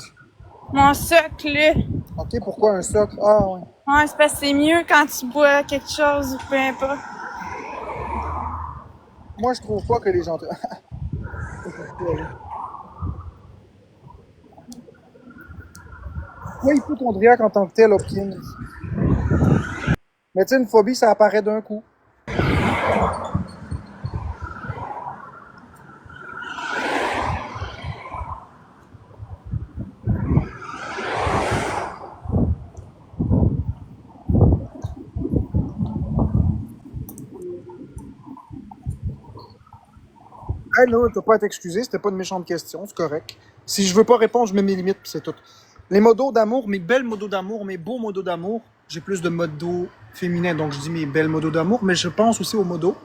Mon soc, là. Ok, pourquoi un soc? Ah, ouais. Ouais, c'est parce que c'est mieux quand tu bois quelque chose ou peu importe. Moi, je trouve pas que les gens. Toi, hypochondriaque en tant que tel, Hopkins. Mais tu sais, une phobie, ça apparaît d'un coup. Hey, là, t'as pas à t'excuser, c'était pas une méchante question, c'est correct. Si je veux pas répondre, je mets mes limites, puis c'est tout. Les modos d'amour, mes belles modos d'amour, mes beaux modos d'amour, j'ai plus de modos féminins, donc je dis mes belles modos d'amour, mais je pense aussi aux modos.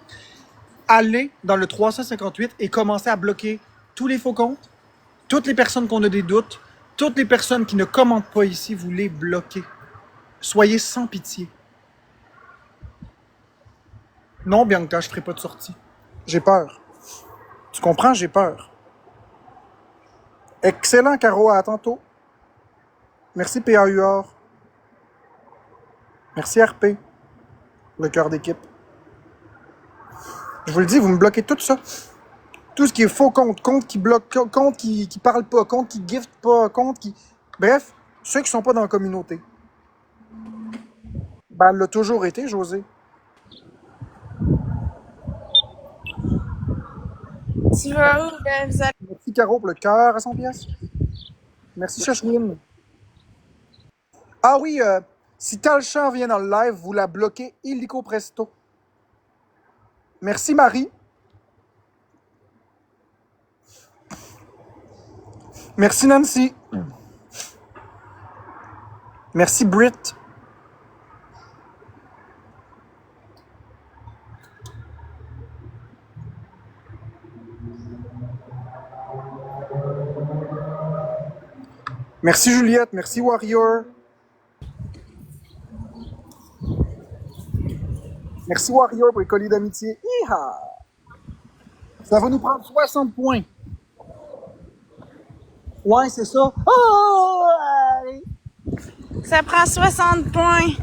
Allez dans le 358 et commencez à bloquer tous les faux comptes, toutes les personnes qu'on a des doutes, toutes les personnes qui ne commentent pas ici, vous les bloquez. Soyez sans pitié. Non, Bianca, je ferai pas de sortie. J'ai peur. Tu comprends? J'ai peur. Excellent, Caro. À tantôt. Merci, PAUR. Merci, RP. Le cœur d'équipe. Je vous le dis, vous me bloquez tout ça. Tout ce qui est faux compte, compte qui bloque, compte qui parle pas, compte qui gift pas, compte qui... Bref, ceux qui sont pas dans la communauté. Ben, elle l'a toujours été, José. Tu vas où, Belzal? Merci, Caro, pour le cœur à 100 pièces. Merci, Chachwin. Ah oui, si Talchan vient dans le live, vous la bloquez illico presto. Merci, Marie. Merci, Nancy. Merci, Britt. Merci, Juliette. Merci, Warrior. Merci, Warrior, pour les colis d'amitié. Hi-ha! Ça va nous prendre 60 points. Ouais, c'est ça. Oh! Allez. Ça prend 60 points.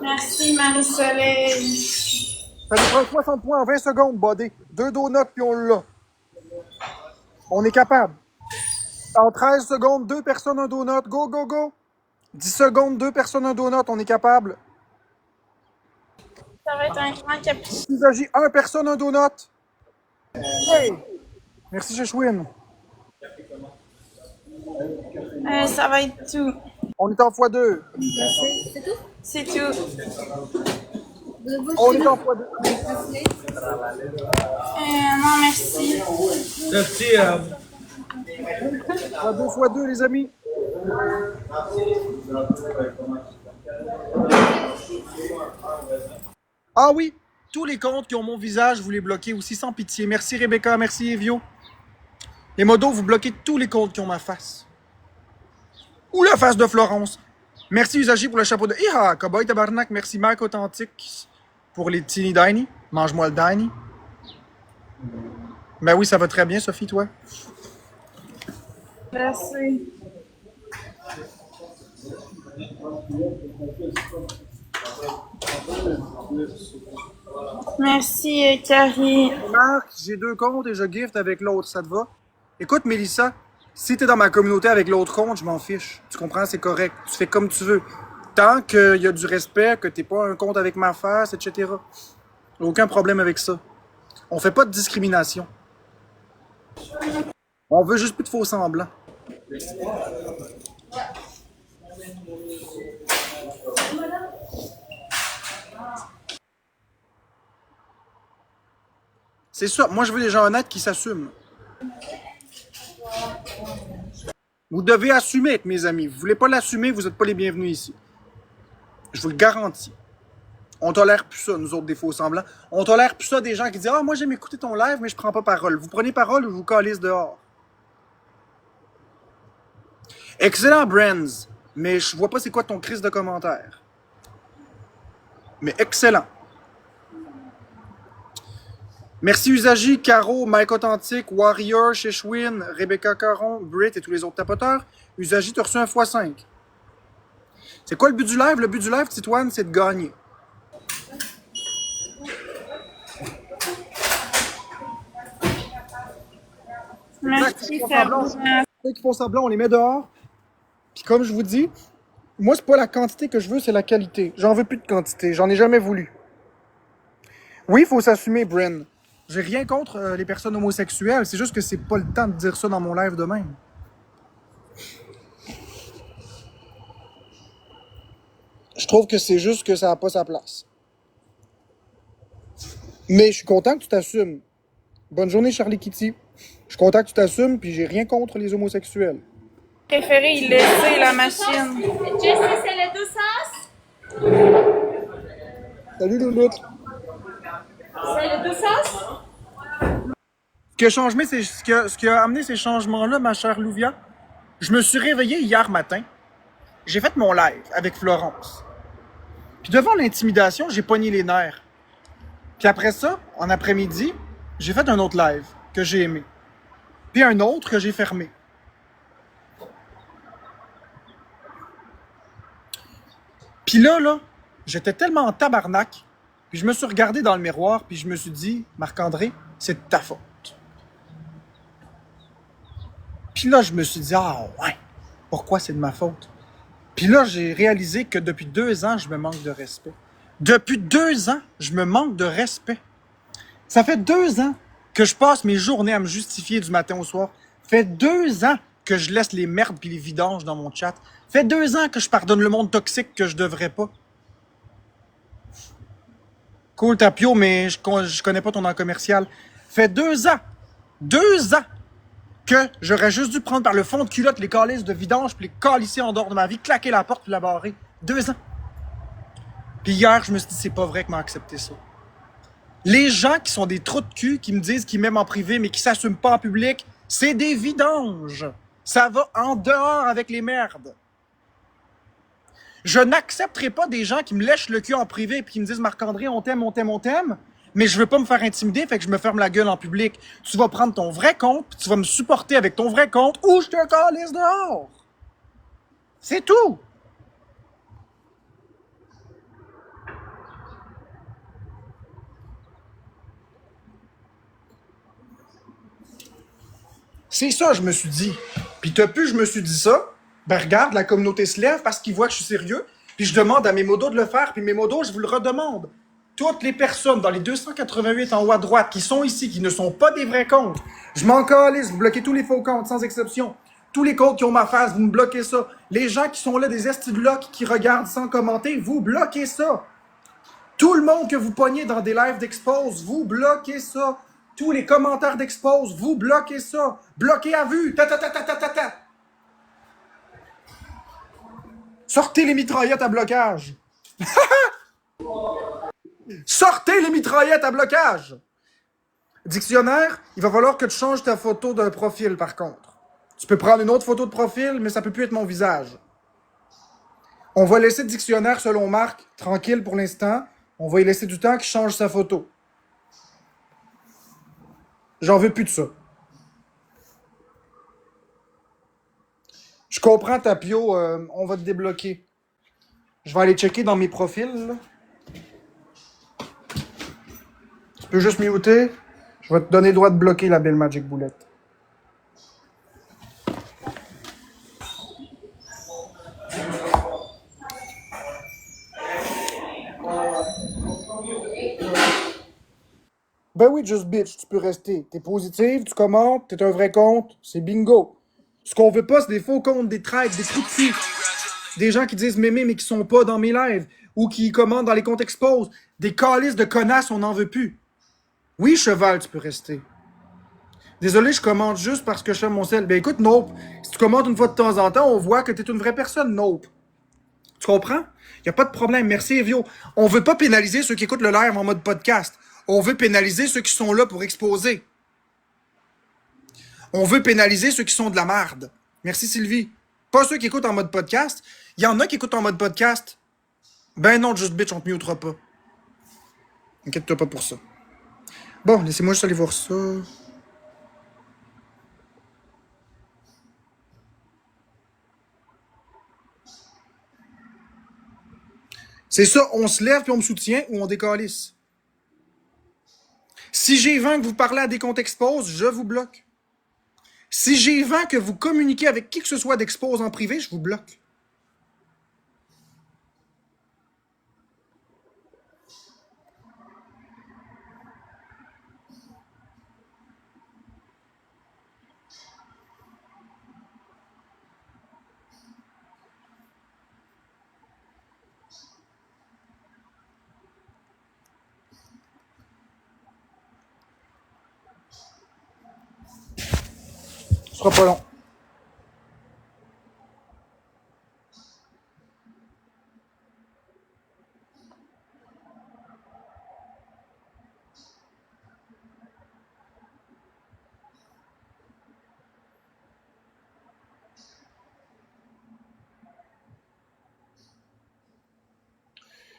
Merci, Marie-Soleil. Ça nous prend 60 points en 20 secondes, buddy. 2 donuts, puis on l'a. On est capable. En 13 secondes, 2 personnes, un donut. Go, go, go. 10 secondes, 2 personnes, un donut. On est capable. Ça va être un grand caprice. Il s'agit 1 personne, un donut. Hey! Merci, Chechouine. Ça va être tout. On est en x2. C'est tout? C'est tout. On est en x2. Non, merci. x2 x2, les amis. Ah oui, tous les comptes qui ont mon visage, vous les bloquez aussi sans pitié. Merci Rebecca, merci Evio. Les modos, vous bloquez tous les comptes qui ont ma face. Ou la face de Florence. Merci Usagier pour le chapeau de... Iha, Cowboy Tabarnak, merci Mike Authentique pour les Teeny Diny. Mange-moi le Diny. Ben oui, ça va très bien, Sophie, toi. Merci. Merci, Carrie. Marc, j'ai 2 comptes et je gift avec l'autre, ça te va? Écoute, Mélissa, si t'es dans ma communauté avec l'autre compte, je m'en fiche. Tu comprends? C'est correct. Tu fais comme tu veux. Tant qu'il y a du respect, que t'es pas un compte avec ma face, etc. Aucun problème avec ça. On fait pas de discrimination. On veut juste plus de faux semblants. C'est ça. Moi, je veux des gens honnêtes qui s'assument. Vous devez assumer, mes amis. Vous voulez pas l'assumer, vous n'êtes pas les bienvenus ici. Je vous le garantis. On tolère plus ça, nous autres, des faux semblants. On tolère plus ça des gens qui disent « Ah, moi, j'aime écouter ton live, mais je prends pas parole. » Vous prenez parole ou je vous calisse dehors. Excellent, Brands. Mais je vois pas c'est quoi ton crise de commentaire. Mais excellent. Merci Usagi, Caro, Mike Authentique, Warrior, Sheshwin, Rebecca Caron, Britt et tous les autres tapoteurs. Usagi, tu as reçu un x5. C'est quoi le but du live? Le but du live, Titoine, c'est de gagner. Merci, Ceux qui font semblant, on les met dehors. Puis comme je vous dis, moi, c'est pas la quantité que je veux, c'est la qualité. J'en veux plus de quantité. J'en ai jamais voulu. Oui, il faut s'assumer, Bren. J'ai rien contre les personnes homosexuelles. C'est juste que c'est pas le temps de dire ça dans mon live de même. Je trouve que c'est juste que ça n'a pas sa place. Mais je suis content que tu t'assumes. Bonne journée, Charlie Kitty. Je suis content que tu t'assumes, puis j'ai rien contre les homosexuels. Préféré, il laisser la machine. Jessie, c'est les deux sens? Salut, Louloute. C'est les deux sens? Ce qui a amené ces changements-là, ma chère Louvia, je me suis réveillé hier matin. J'ai fait mon live avec Florence. Puis devant l'intimidation, j'ai pogné les nerfs. Puis après ça, en après-midi, j'ai fait un autre live que j'ai aimé. Puis un autre que j'ai fermé. Puis là, j'étais tellement en tabarnak, puis je me suis regardé dans le miroir, puis je me suis dit, Marc-André, c'est de ta faute. Puis là, je me suis dit, ah ouais, pourquoi c'est de ma faute? Puis là, j'ai réalisé que depuis 2 ans, je me manque de respect. Depuis 2 ans, je me manque de respect. Ça fait 2 ans que je passe mes journées à me justifier du matin au soir. Ça fait 2 ans que je laisse les merdes puis les vidanges dans mon chat. Ça fait 2 ans que je pardonne le monde toxique que je devrais pas. Cool, Tapio, mais je connais pas ton nom commercial. Ça fait 2 ans que j'aurais juste dû prendre par le fond de culotte les calices de vidange puis les calisser en dehors de ma vie, claquer la porte puis la barrer. 2 ans. Puis hier, je me suis dit, c'est pas vrai que m'a accepté ça. Les gens qui sont des trous de cul, qui me disent qu'ils m'aiment en privé, mais qui s'assument pas en public, c'est des vidanges. Ça va en dehors avec les merdes. Je n'accepterai pas des gens qui me lèchent le cul en privé et qui me disent « Marc-André, on t'aime, on t'aime, on t'aime », mais je veux pas me faire intimider, fait que je me ferme la gueule en public. Tu vas prendre ton vrai compte, puis tu vas me supporter avec ton vrai compte, ou je te calisse dehors. C'est tout. C'est ça, je me suis dit. Puis depuis je me suis dit ça, ben regarde, la communauté se lève parce qu'ils voient que je suis sérieux, puis je demande à mes modos de le faire, puis mes modos, je vous le redemande. Toutes les personnes dans les 288 en haut à droite qui sont ici, qui ne sont pas des vrais comptes, je m'en calisse, vous bloquez tous les faux comptes, sans exception. Tous les comptes qui ont ma face, vous me bloquez ça. Les gens qui sont là, des esti-blocs qui regardent sans commenter, vous bloquez ça. Tout le monde que vous pognez dans des lives d'Expose, vous bloquez ça. Tous les commentaires d'Expose, vous bloquez ça. Bloquez à vue. Ta ta ta ta ta ta ta. Sortez les mitraillettes à blocage. Sortez les mitraillettes à blocage. Dictionnaire, il va falloir que tu changes ta photo de profil par contre. Tu peux prendre une autre photo de profil, mais ça peut plus être mon visage. On va laisser Dictionnaire selon Marc tranquille pour l'instant. On va y laisser du temps qu'il change sa photo. J'en veux plus de ça. Je comprends, Tapio, on va te débloquer. Je vais aller checker dans mes profils. Là. Tu peux juste muter. Je vais te donner le droit de bloquer la belle Magic Bullet. Ben oui, Just Bitch, tu peux rester. T'es positive, tu commentes, t'es un vrai compte, c'est bingo. Ce qu'on veut pas, c'est des faux comptes, des traites, des trous de cul. Des gens qui disent mémé mais qui sont pas dans mes lives. Ou qui commentent dans les comptes expose. Des calices de connasses, on n'en veut plus. Oui, cheval, tu peux rester. Désolé, je commente juste parce que je fais mon sel. Ben écoute, Nope, si tu commentes une fois de temps en temps, on voit que t'es une vraie personne, Nope. Tu comprends? Y a pas de problème. Merci, Evio. On veut pas pénaliser ceux qui écoutent le live en mode podcast. On veut pénaliser ceux qui sont là pour exposer. On veut pénaliser ceux qui sont de la merde. Merci, Sylvie. Pas ceux qui écoutent en mode podcast. Il y en a qui écoutent en mode podcast. Ben non, Just Bitch, on te mutera pas. Inquiète-toi pas pour ça. Bon, laissez-moi juste aller voir ça. C'est ça, on se lève puis on me soutient ou on décalisse. Si j'ai 20 que vous parlez à des comptes expose, je vous bloque. Si j'ai 20 que vous communiquez avec qui que ce soit d'expose en privé, je vous bloque. sera pas long.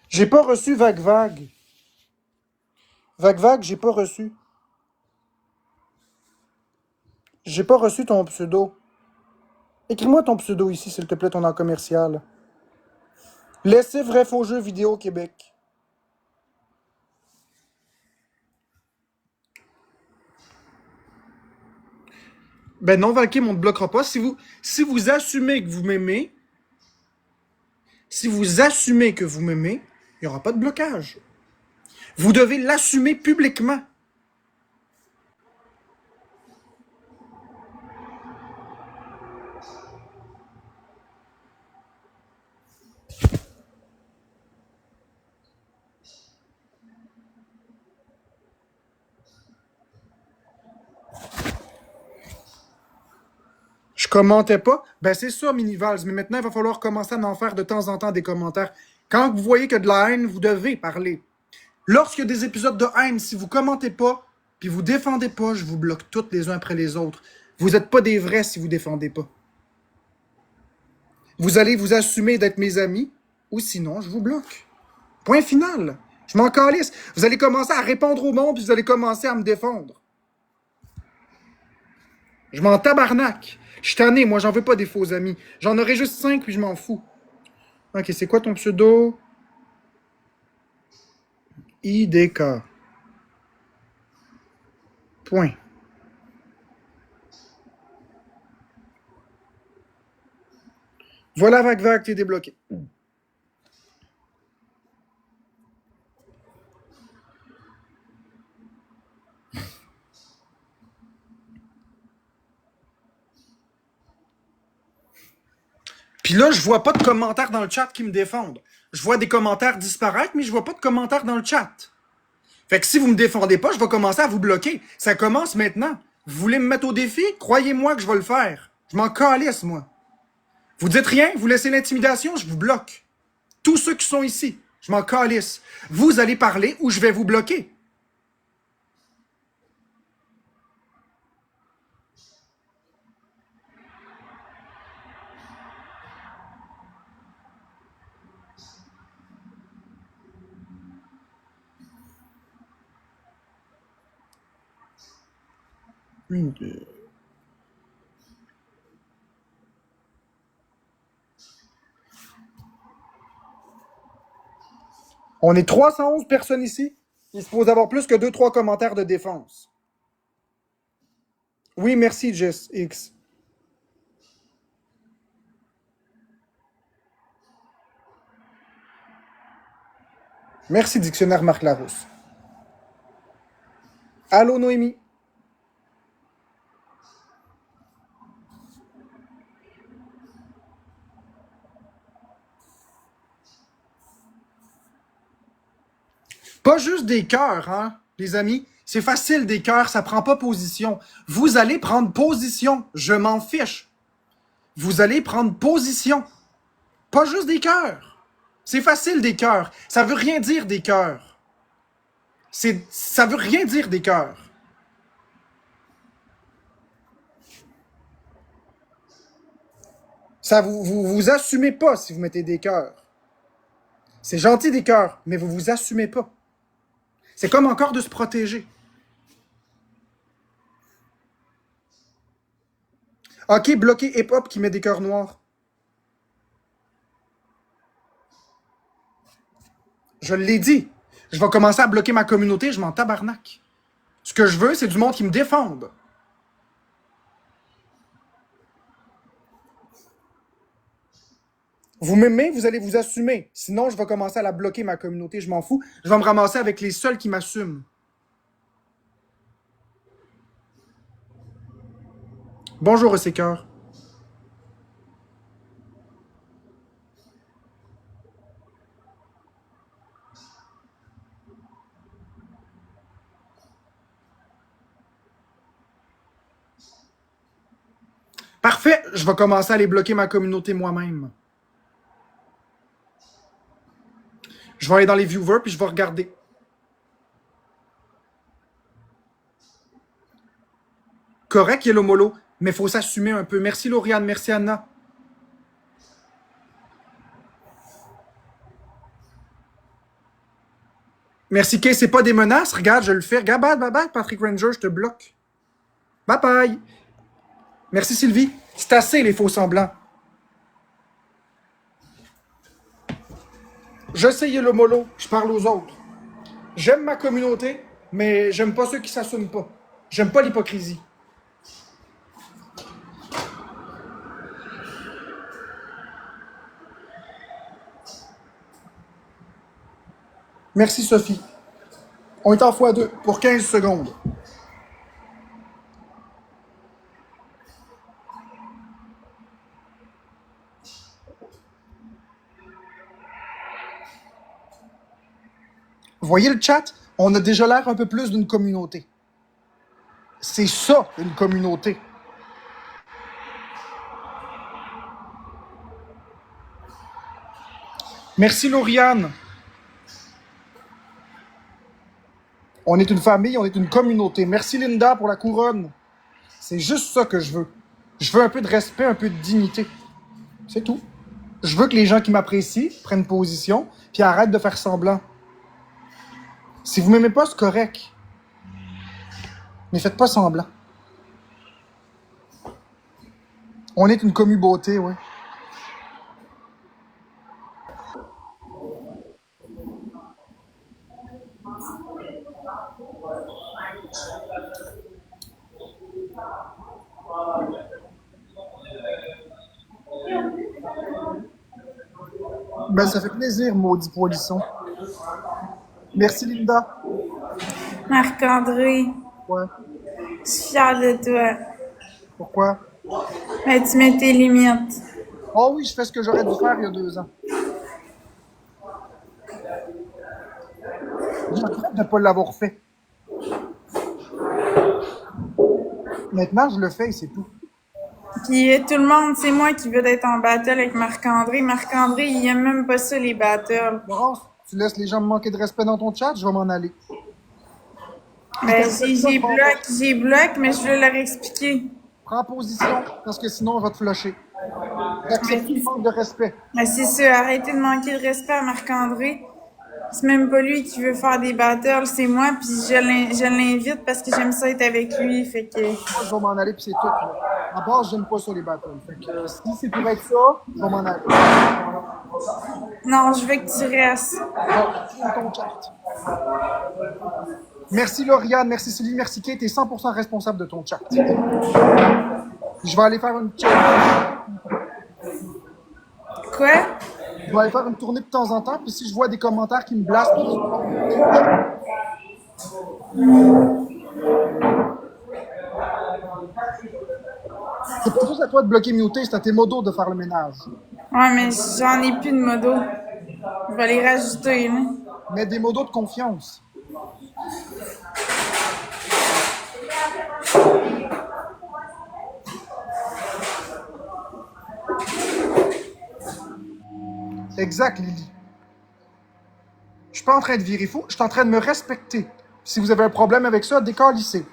J'ai pas reçu Vague Vague. Vague Vague, j'ai pas reçu. J'ai pas reçu ton pseudo. Écris-moi ton pseudo ici, s'il te plaît, ton nom commercial. Laissez vrai faux jeu vidéo Québec. Ben non, Valkim, on ne bloquera pas. Si vous assumez que vous m'aimez, si vous assumez que vous m'aimez, il n'y aura pas de blocage. Vous devez l'assumer publiquement. Je commentais pas. Ben c'est ça, Minivals. Mais maintenant, il va falloir commencer à en faire de temps en temps des commentaires. Quand vous voyez que de la haine, vous devez parler. Lorsqu'il y a des épisodes de haine, si vous commentez pas, puis vous défendez pas, je vous bloque toutes les uns après les autres. Vous n'êtes pas des vrais si vous défendez pas. Vous allez vous assumer d'être mes amis, ou sinon, je vous bloque. Point final. Je m'en calisse. Vous allez commencer à répondre au monde, puis vous allez commencer à me défendre. Je m'en tabarnaque. Je suis tanné, moi, j'en veux pas des faux amis. J'en aurais juste 5, puis je m'en fous. Ok, c'est quoi ton pseudo? IDK. Point. Voilà, Vague Vague, t'es débloqué. Puis là, je vois pas de commentaires dans le chat qui me défendent. Je vois des commentaires disparaître, mais je vois pas de commentaires dans le chat. Fait que si vous me défendez pas, je vais commencer à vous bloquer. Ça commence maintenant. Vous voulez me mettre au défi? Croyez-moi que je vais le faire. Je m'en calisse, moi. Vous dites rien, vous laissez l'intimidation, je vous bloque. Tous ceux qui sont ici, je m'en calisse. Vous allez parler ou je vais vous bloquer. Une, deux. On est 311 personnes ici. Il se pose avoir plus que 2-3 commentaires de défense. Oui, merci, Jess X. Merci, Dictionnaire Marc Larousse. Allô, Noémie? Pas juste des cœurs, hein, les amis. C'est facile, des cœurs, ça prend pas position. Vous allez prendre position. Je m'en fiche. Vous allez prendre position. Pas juste des cœurs. C'est facile, des cœurs. Ça veut rien dire, des cœurs. Ça veut rien dire, des cœurs. Ça vous assumez pas si vous mettez des cœurs. C'est gentil, des cœurs, mais vous vous assumez pas. C'est comme encore de se protéger. Ok, bloqué hip-hop qui met des cœurs noirs. Je l'ai dit. Je vais commencer à bloquer ma communauté, je m'en tabarnaque. Ce que je veux, c'est du monde qui me défende. Vous m'aimez, vous allez vous assumer. Sinon, je vais commencer à la bloquer, ma communauté, je m'en fous. Je vais me ramasser avec les seuls qui m'assument. Bonjour, Resécœur. Parfait, je vais commencer à aller bloquer ma communauté moi-même. Je vais aller dans les viewers puis je vais regarder. Correct, Yellow Molo, mais il faut s'assumer un peu. Merci Lauriane, merci Anna. Merci Kay, c'est pas des menaces. Regarde, je le fais. Regarde, bye bye, Patrick Ranger, je te bloque. Bye bye. Merci Sylvie. C'est assez les faux semblants. Je sais Yellow Molo, je parle aux autres. J'aime ma communauté, mais j'aime pas ceux qui s'assument pas. J'aime pas l'hypocrisie. Merci Sophie. On est en x2 pour 15 secondes. Voyez le chat? On a déjà l'air un peu plus d'une communauté. C'est ça, une communauté. Merci Lauriane. On est une famille, on est une communauté. Merci Linda pour la couronne. C'est juste ça que je veux. Je veux un peu de respect, un peu de dignité. C'est tout. Je veux que les gens qui m'apprécient prennent position, puis arrêtent de faire semblant. Si vous m'aimez pas, c'est correct. Mais faites pas semblant. On est une commu-beauté, ouais. Ben, ça fait plaisir, maudit polisson. Merci, Linda. Marc-André, Ouais. je suis fière de toi. Pourquoi? Mais tu mets tes limites. Oh oui, je fais ce que j'aurais dû faire il y a 2 ans. Je regrette de ne pas l'avoir fait. Maintenant, je le fais et c'est tout. Puis tout le monde, c'est moi qui veux être en battle avec Marc-André. Marc-André, il aime même pas ça, les battles. Laurence, tu laisses les gens me manquer de respect dans ton chat, je vais m'en aller. Ben, j'ai bloqué, mais je veux leur expliquer. Prends position, parce que sinon, on va te flusher. J'accepte tout manque de respect. Ben, c'est ça, arrêtez de manquer de respect à Marc-André. C'est même pas lui qui veut faire des battles, c'est moi, puis je l'invite parce que j'aime ça être avec lui, fait que... Moi, je vais m'en aller, puis c'est tout. Là. À base, j'aime pas ça, les battles. Fait que si c'est pour être ça, je vais m'en aller. Non, je veux que tu restes. Bon, ton chat. Merci Lauriane, merci Sylvie, merci Kate, t'es 100% responsable de ton chat. Je vais aller faire une Quoi? Je vais aller faire une tournée de temps en temps, puis si je vois des commentaires qui me blastent, c'est pas juste à toi de bloquer muter, c'est à tes modos de faire le ménage. Ouais, mais j'en ai plus de modos. Je vais les rajouter, là. Mais des modos de confiance. Exact, Lily. Je suis pas en train de virer fou, je suis en train de me respecter. Si vous avez un problème avec ça, décalissez.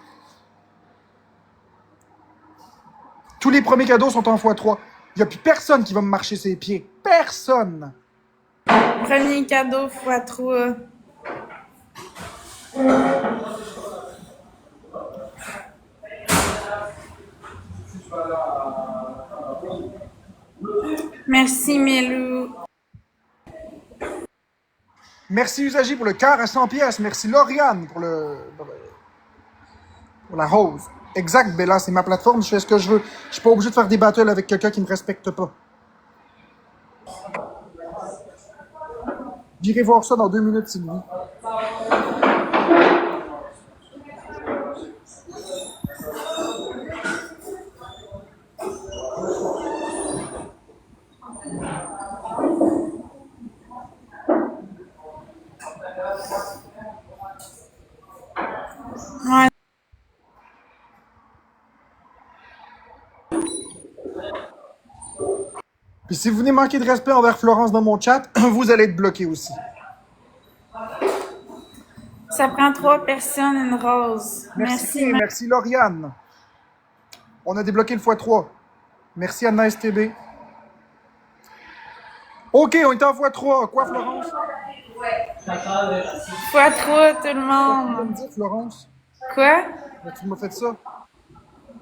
Tous les premiers cadeaux sont en x3. Il n'y a plus personne qui va me marcher ses pieds. Personne! Premier cadeau x3. Merci, Mélou. Merci Usagi pour le cœur à 100 pièces. Merci Lauriane pour la rose. Exact, Bella, c'est ma plateforme, je fais ce que je veux. Je suis pas obligé de faire des battles avec quelqu'un qui me respecte pas. J'irai voir ça dans 2 minutes, Sylvie. Ouais. Puis si vous venez manquer de respect envers Florence dans mon chat, vous allez être bloqué aussi. Ça prend 3 personnes, une rose. Merci, merci Lauriane. On a débloqué le x3. Merci Anna STB. OK, on est en x3. Quoi, Florence? x3, tout le Tu vas monde. me dire, Florence? Quoi? Ben, tu m'as fait ça.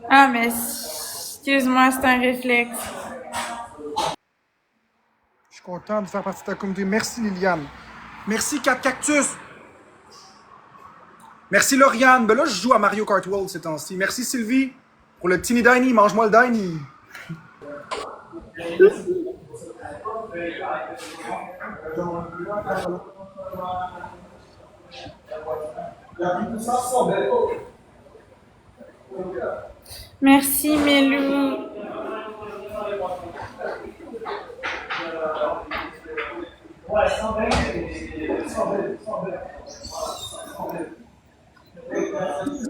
Ah, mais excuse-moi, c'est un réflexe. Je suis content de faire partie de ta communauté. Merci Liliane. Merci 4 Cactus. Merci Lauriane. Ben là, je joue à Mario Kart World ces temps-ci. Merci Sylvie pour le Teeny Diny. Mange-moi le Diny. Merci, Mélou.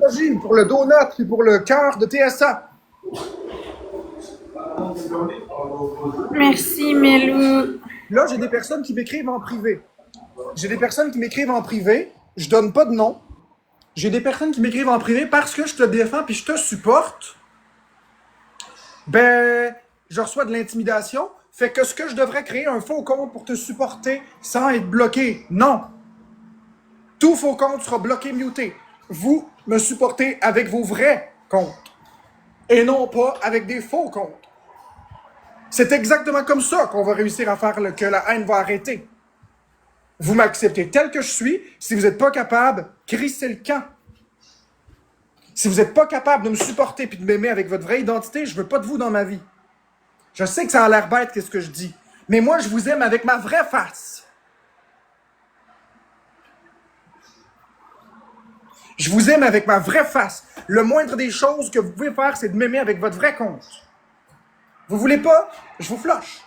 Merci pour le donut et pour le cœur de TSA. Merci, Mélou. Là, j'ai des personnes qui m'écrivent en privé. J'ai des personnes qui m'écrivent en privé. Je donne pas de nom. J'ai des personnes qui m'écrivent en privé parce que je te défends puis je te supporte. Ben, je reçois de l'intimidation. Fait que ce que je devrais créer un faux compte pour te supporter sans être bloqué. Non. Tout faux compte sera bloqué, muté. Vous me supportez avec vos vrais comptes. Et non pas avec des faux comptes. C'est exactement comme ça qu'on va réussir à faire que la haine va arrêter. Vous m'acceptez tel que je suis. Si vous n'êtes pas capable, crissez le camp. Si vous n'êtes pas capable de me supporter et de m'aimer avec votre vraie identité, je veux pas de vous dans ma vie. Je sais que ça a l'air bête, qu'est-ce que je dis. Mais moi, je vous aime avec ma vraie face. Je vous aime avec ma vraie face. Le moindre des choses que vous pouvez faire, c'est de m'aimer avec votre vrai compte. Vous voulez pas? Je vous flush.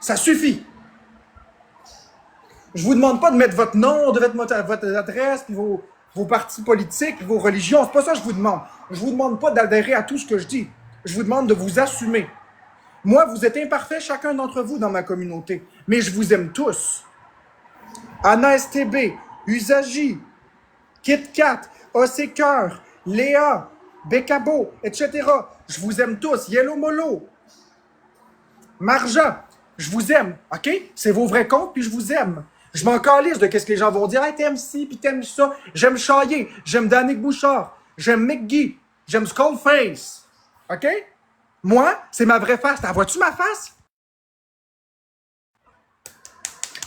Ça suffit. Je vous demande pas de mettre votre nom, de mettre votre adresse, puis vos partis politiques, puis vos religions. C'est pas ça que je vous demande. Je vous demande pas d'adhérer à tout ce que je dis. Je vous demande de vous assumer. Moi, vous êtes imparfaits, chacun d'entre vous dans ma communauté. Mais je vous aime tous. Anna STB, Usagi, KitKat, OC Cœur, Léa, Becabo, etc. Je vous aime tous. Yellow Molo, Marja, je vous aime, OK? C'est vos vrais comptes, puis je vous aime. Je m'en calisse de qu'est-ce que les gens vont dire. Hey, t'aimes ci, puis t'aimes ça. J'aime Chaillé, j'aime Danick Bouchard, j'aime McGee, j'aime Skullface. OK? Moi, c'est ma vraie face. T'as vois-tu ma face?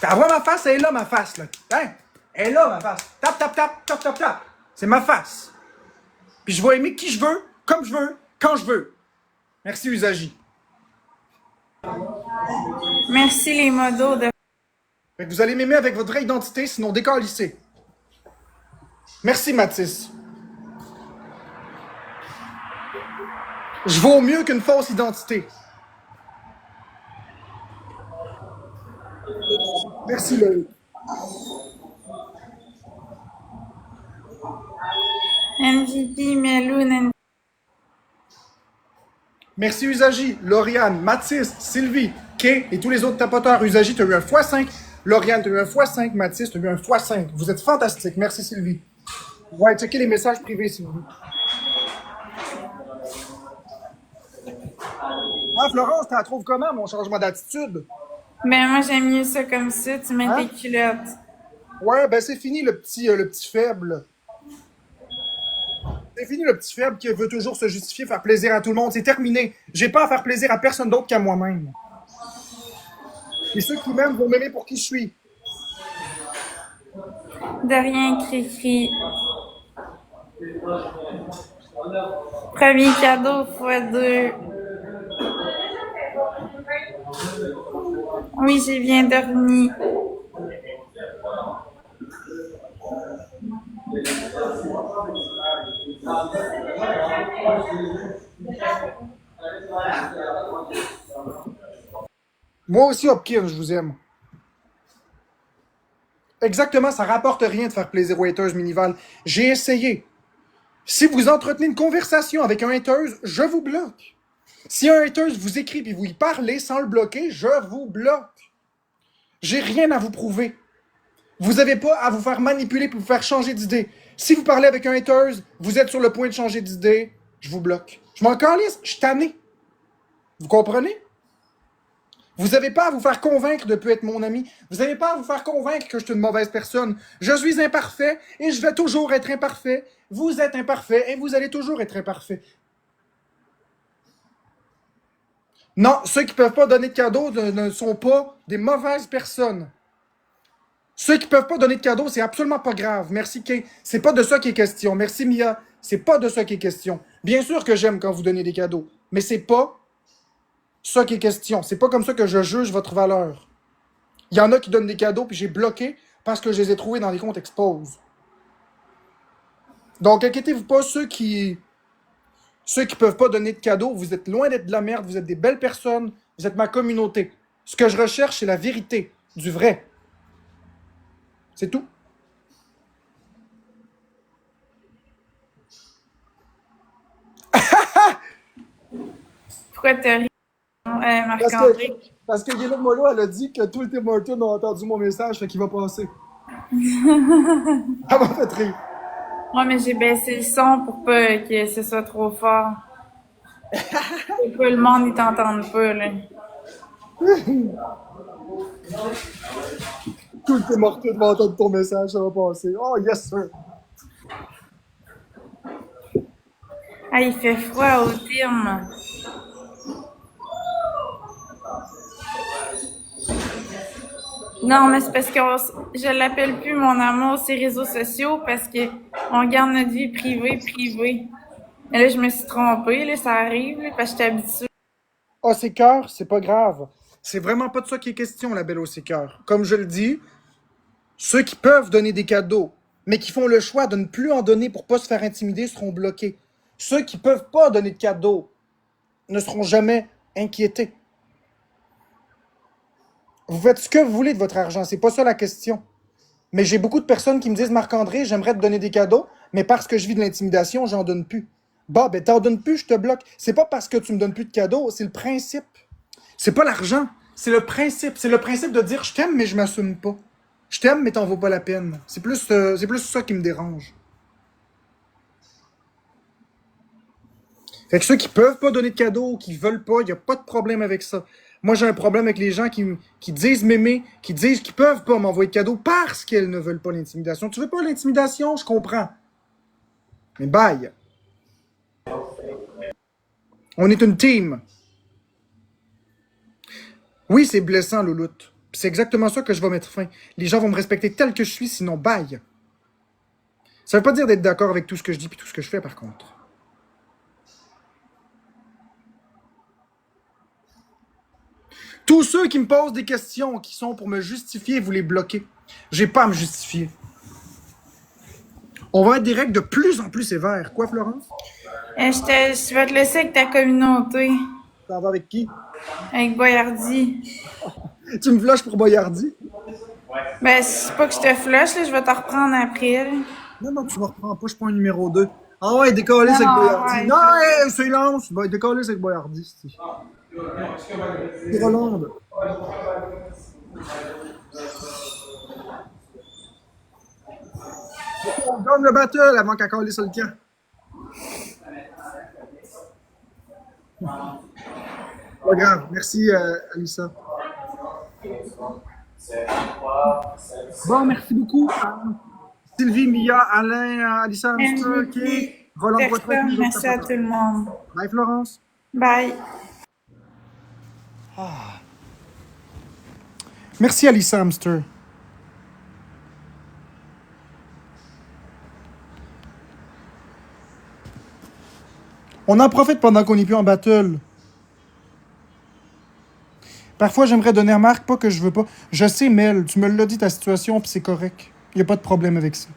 T'as vois ma face? Elle est là, ma face, là. Hein? Elle est là, ma face. Tap, tap, tap, tap, tap, tap. C'est ma face. Puis je vais aimer qui je veux, comme je veux, quand je veux. Merci, Usagi. Merci, les modos de... Fait que vous allez m'aimer avec votre vraie identité, sinon décalissez. Merci, Mathis. Je vaux mieux qu'une fausse identité. Merci, Loïc. MVP, Mélou, Nancy. Merci, Usagi, Lauriane, Mathis, Sylvie, Kay et tous les autres tapoteurs. Usagi, tu as eu un x5. Lauriane, tu as eu un x5. Mathis, tu as eu un x5. Vous êtes fantastiques. Merci, Sylvie. Ouais, checkez les messages privés, s'il vous plaît. Ah, Florence, tu la trouves comment, mon changement d'attitude? Ben, moi, j'aime mieux ça comme ça. Tu mets tes culottes. Ouais, ben c'est fini, le petit faible. C'est fini, le petit faible qui veut toujours se justifier, faire plaisir à tout le monde. C'est terminé. J'ai pas à faire plaisir à personne d'autre qu'à moi-même. Et ceux qui m'aiment vont m'aimer pour qui je suis. De rien, cri-cri. Premier cadeau x2. Oui, j'ai bien dormi. Moi aussi, Hopkins, je vous aime. Exactement, ça rapporte rien de faire plaisir aux haters, Minival. J'ai essayé. Si vous entretenez une conversation avec un hateuse, je vous bloque. Si un hater vous écrit et vous y parlez sans le bloquer, je vous bloque. J'ai rien à vous prouver. Vous n'avez pas à vous faire manipuler pour vous faire changer d'idée. Si vous parlez avec un hater, vous êtes sur le point de changer d'idée, je vous bloque. Je m'en calisse, je suis tanné. Vous comprenez? Vous n'avez pas à vous faire convaincre de ne plus être mon ami. Vous n'avez pas à vous faire convaincre que je suis une mauvaise personne. Je suis imparfait et je vais toujours être imparfait. Vous êtes imparfait et vous allez toujours être imparfait. Non, ceux qui ne peuvent pas donner de cadeaux ne sont pas des mauvaises personnes. Ceux qui ne peuvent pas donner de cadeaux, c'est absolument pas grave. Merci, Kay. C'est pas de ça qui est question. Merci, Mia. C'est pas de ça qui est question. Bien sûr que j'aime quand vous donnez des cadeaux, mais c'est pas ça qui est question. C'est pas comme ça que je juge votre valeur. Il y en a qui donnent des cadeaux, puis j'ai bloqué parce que je les ai trouvés dans les comptes expose. Donc, inquiétez-vous pas, ceux qui peuvent pas donner de cadeaux, vous êtes loin d'être de la merde, vous êtes des belles personnes, vous êtes ma communauté. Ce que je recherche, c'est la vérité, du vrai. C'est tout. Pourquoi t'as ri, Marc-André? Parce que Yellow Molo, elle a dit que tout le Tim Hortons a entendu mon message, fait qu'il va passer. Elle m'a fait rire. Ouais, mais j'ai baissé le son pour pas que ce soit trop fort. Et que le monde, il t'entende pas, là. Tout le Tim Hortons va entendre ton message, ça va passer. Oh, yes, sir. Ah, il fait froid au terme. Non, mais c'est parce que je l'appelle plus mon amour sur les réseaux sociaux parce que on garde notre vie privée. Et là, je me suis trompée, là, ça arrive, là, parce que j'étais habituée. Ah, c'est cœur, c'est pas grave. C'est vraiment pas de ça qui est question, la belle au c'est cœur. Comme je le dis, ceux qui peuvent donner des cadeaux, mais qui font le choix de ne plus en donner pour pas se faire intimider, seront bloqués. Ceux qui peuvent pas donner de cadeaux ne seront jamais inquiétés. Vous faites ce que vous voulez de votre argent, c'est pas ça la question. Mais j'ai beaucoup de personnes qui me disent « Marc-André, j'aimerais te donner des cadeaux, mais parce que je vis de l'intimidation, j'en donne plus. » Bah, ben t'en donnes plus, je te bloque. C'est pas parce que tu me donnes plus de cadeaux, c'est le principe. C'est pas l'argent, c'est le principe. C'est le principe de dire « Je t'aime, mais je m'assume pas. Je t'aime, mais t'en vaut pas la peine. » C'est plus ça qui me dérange. Fait que ceux qui peuvent pas donner de cadeaux, qui veulent pas, il y a pas de problème avec ça. Moi, j'ai un problème avec les gens qui disent m'aimer, qui disent qu'ils peuvent pas m'envoyer de cadeaux parce qu'elles ne veulent pas l'intimidation. Tu veux pas l'intimidation? Je comprends. Mais bye. On est une team. Oui, c'est blessant, Louloute. C'est exactement ça que je vais mettre fin. Les gens vont me respecter tel que je suis, sinon bye. Ça veut pas dire d'être d'accord avec tout ce que je dis et tout ce que je fais, par contre. Tous ceux qui me posent des questions qui sont pour me justifier, vous les bloquez. J'ai pas à me justifier. On va être des règles de plus en plus sévères. Quoi, Florence? Je vais te laisser avec ta communauté. T'en vas avec qui? Avec Boyardi. Tu me flushes pour Boyardi? Ben, c'est pas que je te flush, là, je vais te reprendre après, là. Non, tu me reprends pas, je suis pas un numéro 2. Ah ouais, décoller avec Boyardi. Ouais. Non, hey, silence! Ben, décoller avec Boyardi, c'est Rolande. On gagne le battle avant qu'elle colle sur le camp. Pas grave. Merci, Alissa. Bon, merci beaucoup. Sylvie, Mia, Alain, Alissa, Mr. Kay, Roland Poitret. Merci à tout le monde. Bye, Florence. Bye. Merci, Alissa Hamster. On en profite pendant qu'on n'est plus en battle. Parfois, j'aimerais donner remarque, pas que je veux pas. Je sais, Mel, tu me l'as dit ta situation, puis c'est correct. Il n'y a pas de problème avec ça.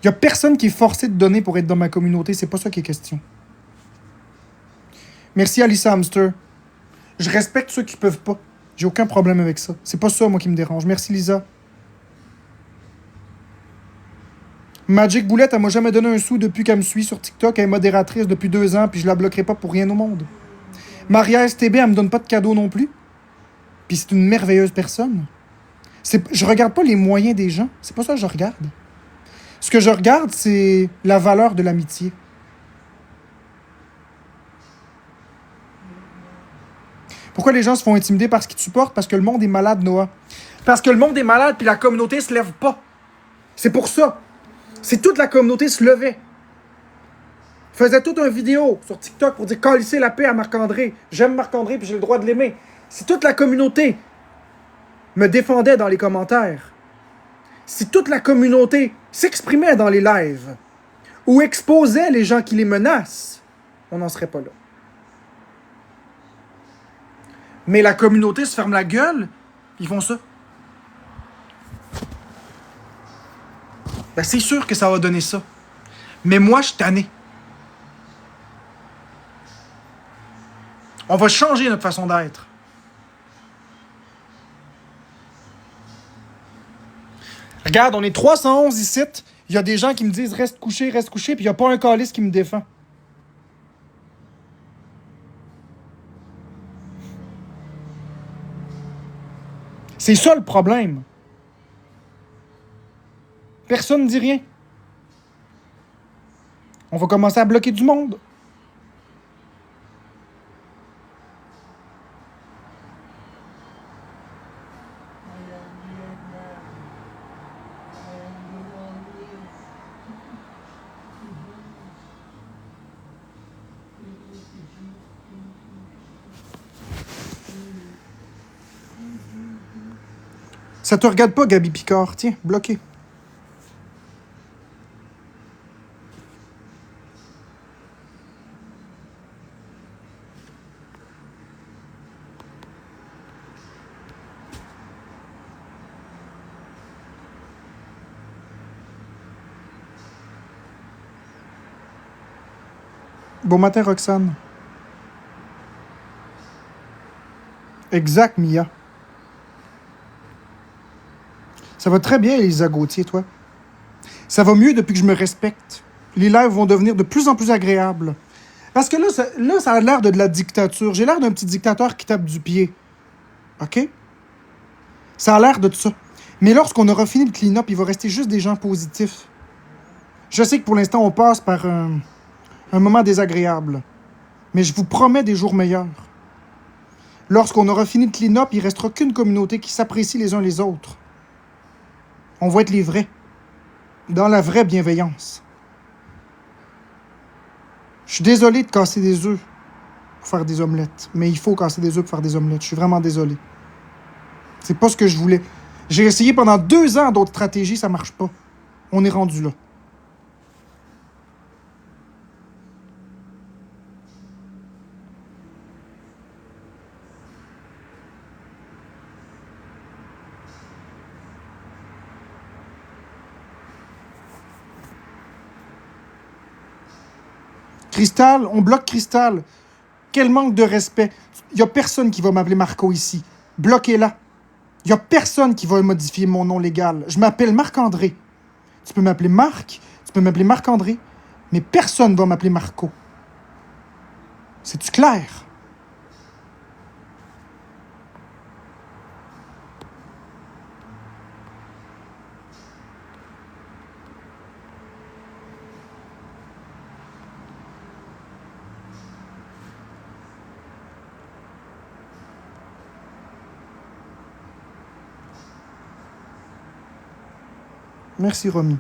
Il n'y a personne qui est forcé de donner pour être dans ma communauté. C'est pas ça qui est question. Merci, Alissa Hamster. Je respecte ceux qui peuvent pas. J'ai aucun problème avec ça. C'est pas ça, moi, qui me dérange. Merci, Lisa. Magic Boulette, elle m'a jamais donné un sou depuis qu'elle me suit sur TikTok. Elle est modératrice depuis 2 ans, puis je la bloquerai pas pour rien au monde. Maria STB, elle me donne pas de cadeau non plus. Puis c'est une merveilleuse personne. Je regarde pas les moyens des gens. C'est pas ça que je regarde. Ce que je regarde, c'est la valeur de l'amitié. Pourquoi les gens se font intimider par ce qu'ils te supportent? Parce que le monde est malade, Noah. Parce que le monde est malade, puis la communauté se lève pas. C'est pour ça. Si toute la communauté se levait, faisait toute une vidéo sur TikTok pour dire câlisser la paix à Marc-André. J'aime Marc-André, puis j'ai le droit de l'aimer. Si toute la communauté me défendait dans les commentaires, si toute la communauté s'exprimait dans les lives ou exposait les gens qui les menacent, on n'en serait pas là. Mais la communauté se ferme la gueule, ils font ça. Ben c'est sûr que ça va donner ça. Mais moi, je suis tanné. On va changer notre façon d'être. Regarde, on est 311 ici. Il y a des gens qui me disent reste couché, puis il n'y a pas un calice qui me défend. C'est ça le problème. Personne ne dit rien. On va commencer à bloquer du monde. Ça te regarde pas, Gabi Picard. Tiens, bloqué. Bon matin, Roxane. Exact, Mia. Ça va très bien, Elisa Gauthier, toi. Ça va mieux depuis que je me respecte. Les lives vont devenir de plus en plus agréables. Parce que là, ça a l'air de la dictature. J'ai l'air d'un petit dictateur qui tape du pied. OK? Ça a l'air de ça. Mais lorsqu'on aura fini le clean-up, il va rester juste des gens positifs. Je sais que pour l'instant, on passe par un moment désagréable. Mais je vous promets des jours meilleurs. Lorsqu'on aura fini le clean-up, il ne restera qu'une communauté qui s'apprécie les uns les autres. On va être les vrais. Dans la vraie bienveillance. Je suis désolé de casser des œufs pour faire des omelettes. Mais il faut casser des œufs pour faire des omelettes. Je suis vraiment désolé. C'est pas ce que je voulais. J'ai essayé pendant 2 ans d'autres stratégies, ça marche pas. On est rendu là. Cristal, on bloque Cristal. Quel manque de respect. Il n'y a personne qui va m'appeler Marco ici. Bloquez-la. Il n'y a personne qui va modifier mon nom légal. Je m'appelle Marc-André. Tu peux m'appeler Marc, tu peux m'appeler Marc-André, mais personne ne va m'appeler Marco. C'est-tu clair? Merci, Romy.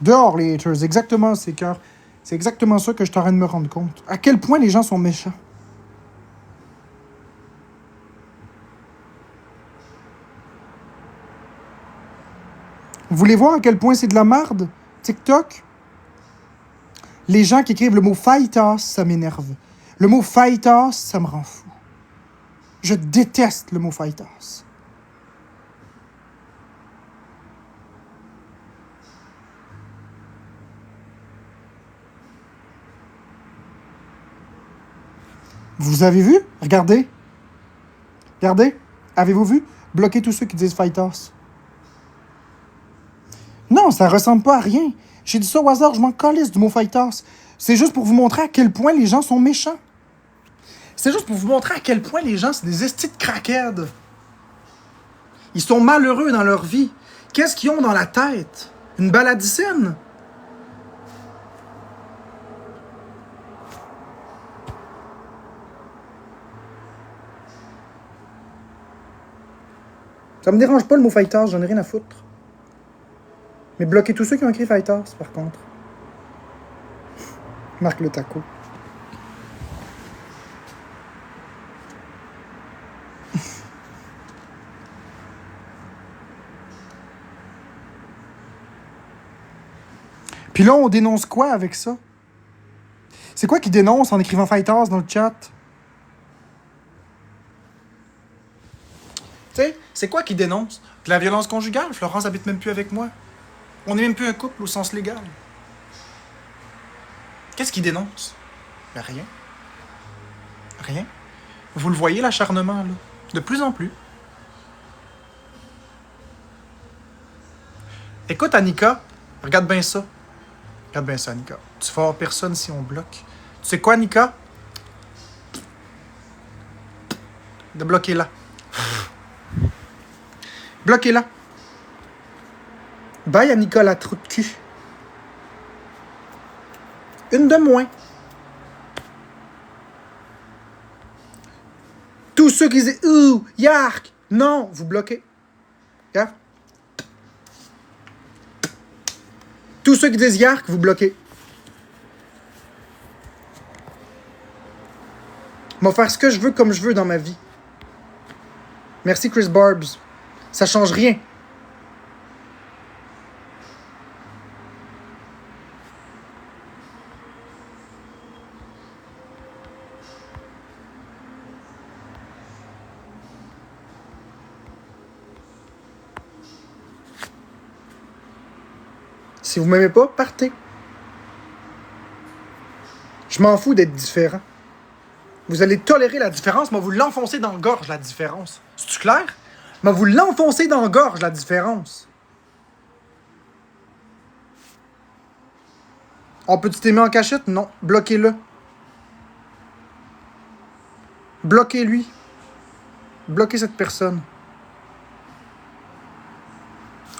Dehors, les haters. Exactement, ces cœurs. C'est exactement ça que je suis en train de me rendre compte. À quel point les gens sont méchants. Vous voulez voir à quel point c'est de la merde? TikTok? Les gens qui écrivent le mot faitas, ça m'énerve. Le mot faitas, ça me rend fou. Je déteste le mot faitas. Vous avez vu? Regardez. Regardez. Avez-vous vu? Bloquez tous ceux qui disent Fighters. Non, ça ressemble pas à rien. J'ai dit ça au hasard, je m'en calisse du mot Fighters. C'est juste pour vous montrer à quel point les gens sont méchants. C'est juste pour vous montrer à quel point les gens, c'est des estis de craquettes. Ils sont malheureux dans leur vie. Qu'est-ce qu'ils ont dans la tête? Une baladicine? Ça me dérange pas le mot Fighters, j'en ai rien à foutre. Mais bloquez tous ceux qui ont écrit Fighters, par contre. Marc le taco. Puis là, on dénonce quoi avec ça? C'est quoi qui dénonce en écrivant Fighters dans le chat? Tu sais, c'est quoi qui dénonce? De la violence conjugale? Florence habite même plus avec moi. On n'est même plus un couple au sens légal. Qu'est-ce qui dénonce? Ben rien. Rien. Vous le voyez, l'acharnement, là? De plus en plus. Écoute, Annika, regarde bien ça. Regarde bien ça, Annika. Tu vas avoir personne si on bloque. Tu sais quoi, Annika? De bloquer là. Bloquez-la. Bye, Annika, la trou de cul. Une de moins. Tous ceux qui disent « Ouh, yark !» Non, vous bloquez. Yeah? Tous ceux qui disent « yark », vous bloquez. Je vais faire ce que je veux comme je veux dans ma vie. Merci, Chris Barbs. Ça change rien. Si vous m'aimez pas, partez. Je m'en fous d'être différent. Vous allez tolérer la différence, mais vous l'enfoncez dans la gorge, la différence. C'est-tu clair? Mais vous l'enfoncez dans la gorge, la différence. On peut-tu t'aimer en cachette? Non. Bloquez-le. Bloquez-lui. Bloquez cette personne.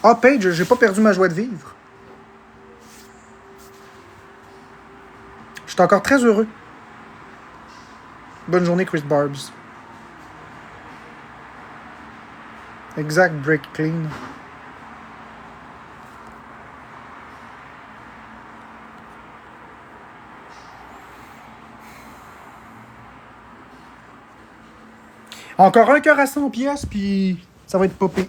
Ah, Paige, j'ai pas perdu ma joie de vivre. Je suis encore très heureux. Bonne journée, Chris Barbs. Exact, break clean. Encore un cœur à 100 pièces, puis ça va être pas pire.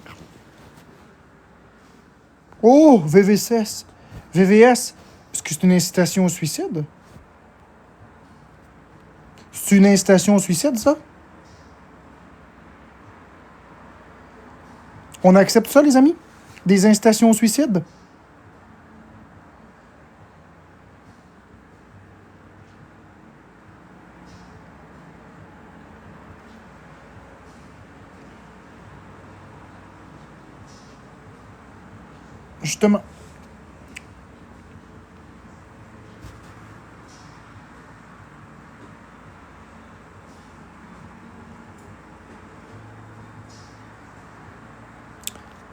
Oh, VVS. VVS. Est-ce que c'est une incitation au suicide? C'est une incitation au suicide, ça? On accepte ça, les amis? Des incitations au suicide? Justement.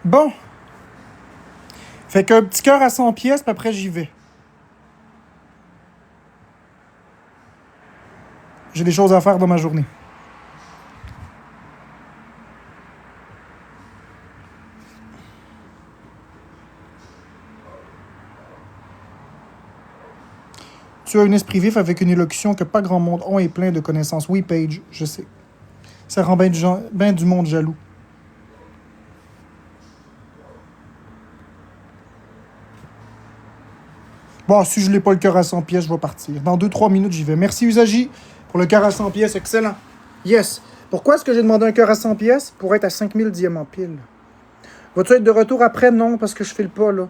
Bon. Fait qu'un petit cœur à 100 pièces, puis après j'y vais. J'ai des choses à faire dans ma journée. Tu as un esprit vif avec une élocution que pas grand monde ont et plein de connaissances. Oui, Paige, je sais. Ça rend bien du monde jaloux. Bon, si je n'ai pas le cœur à 100 pièces, je vais partir. Dans 2-3 minutes, j'y vais. Merci, Usagi, pour le cœur à 100 pièces. Excellent. Yes. Pourquoi est-ce que j'ai demandé un cœur à 100 pièces? Pour être à 5000 diamants pile. Vas-tu être de retour après? Non, parce que je file pas, là.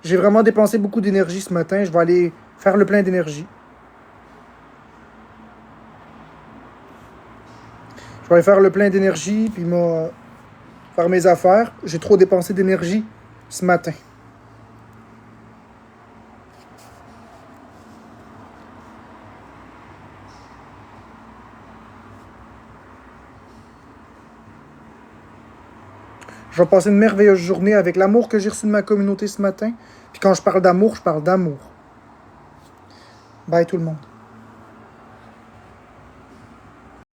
J'ai vraiment dépensé beaucoup d'énergie ce matin. Je vais aller faire le plein d'énergie. Je vais aller faire le plein d'énergie, puis faire mes affaires. J'ai trop dépensé d'énergie ce matin. Je vais passer une merveilleuse journée avec l'amour que j'ai reçu de ma communauté ce matin. Puis quand je parle d'amour, je parle d'amour. Bye tout le monde.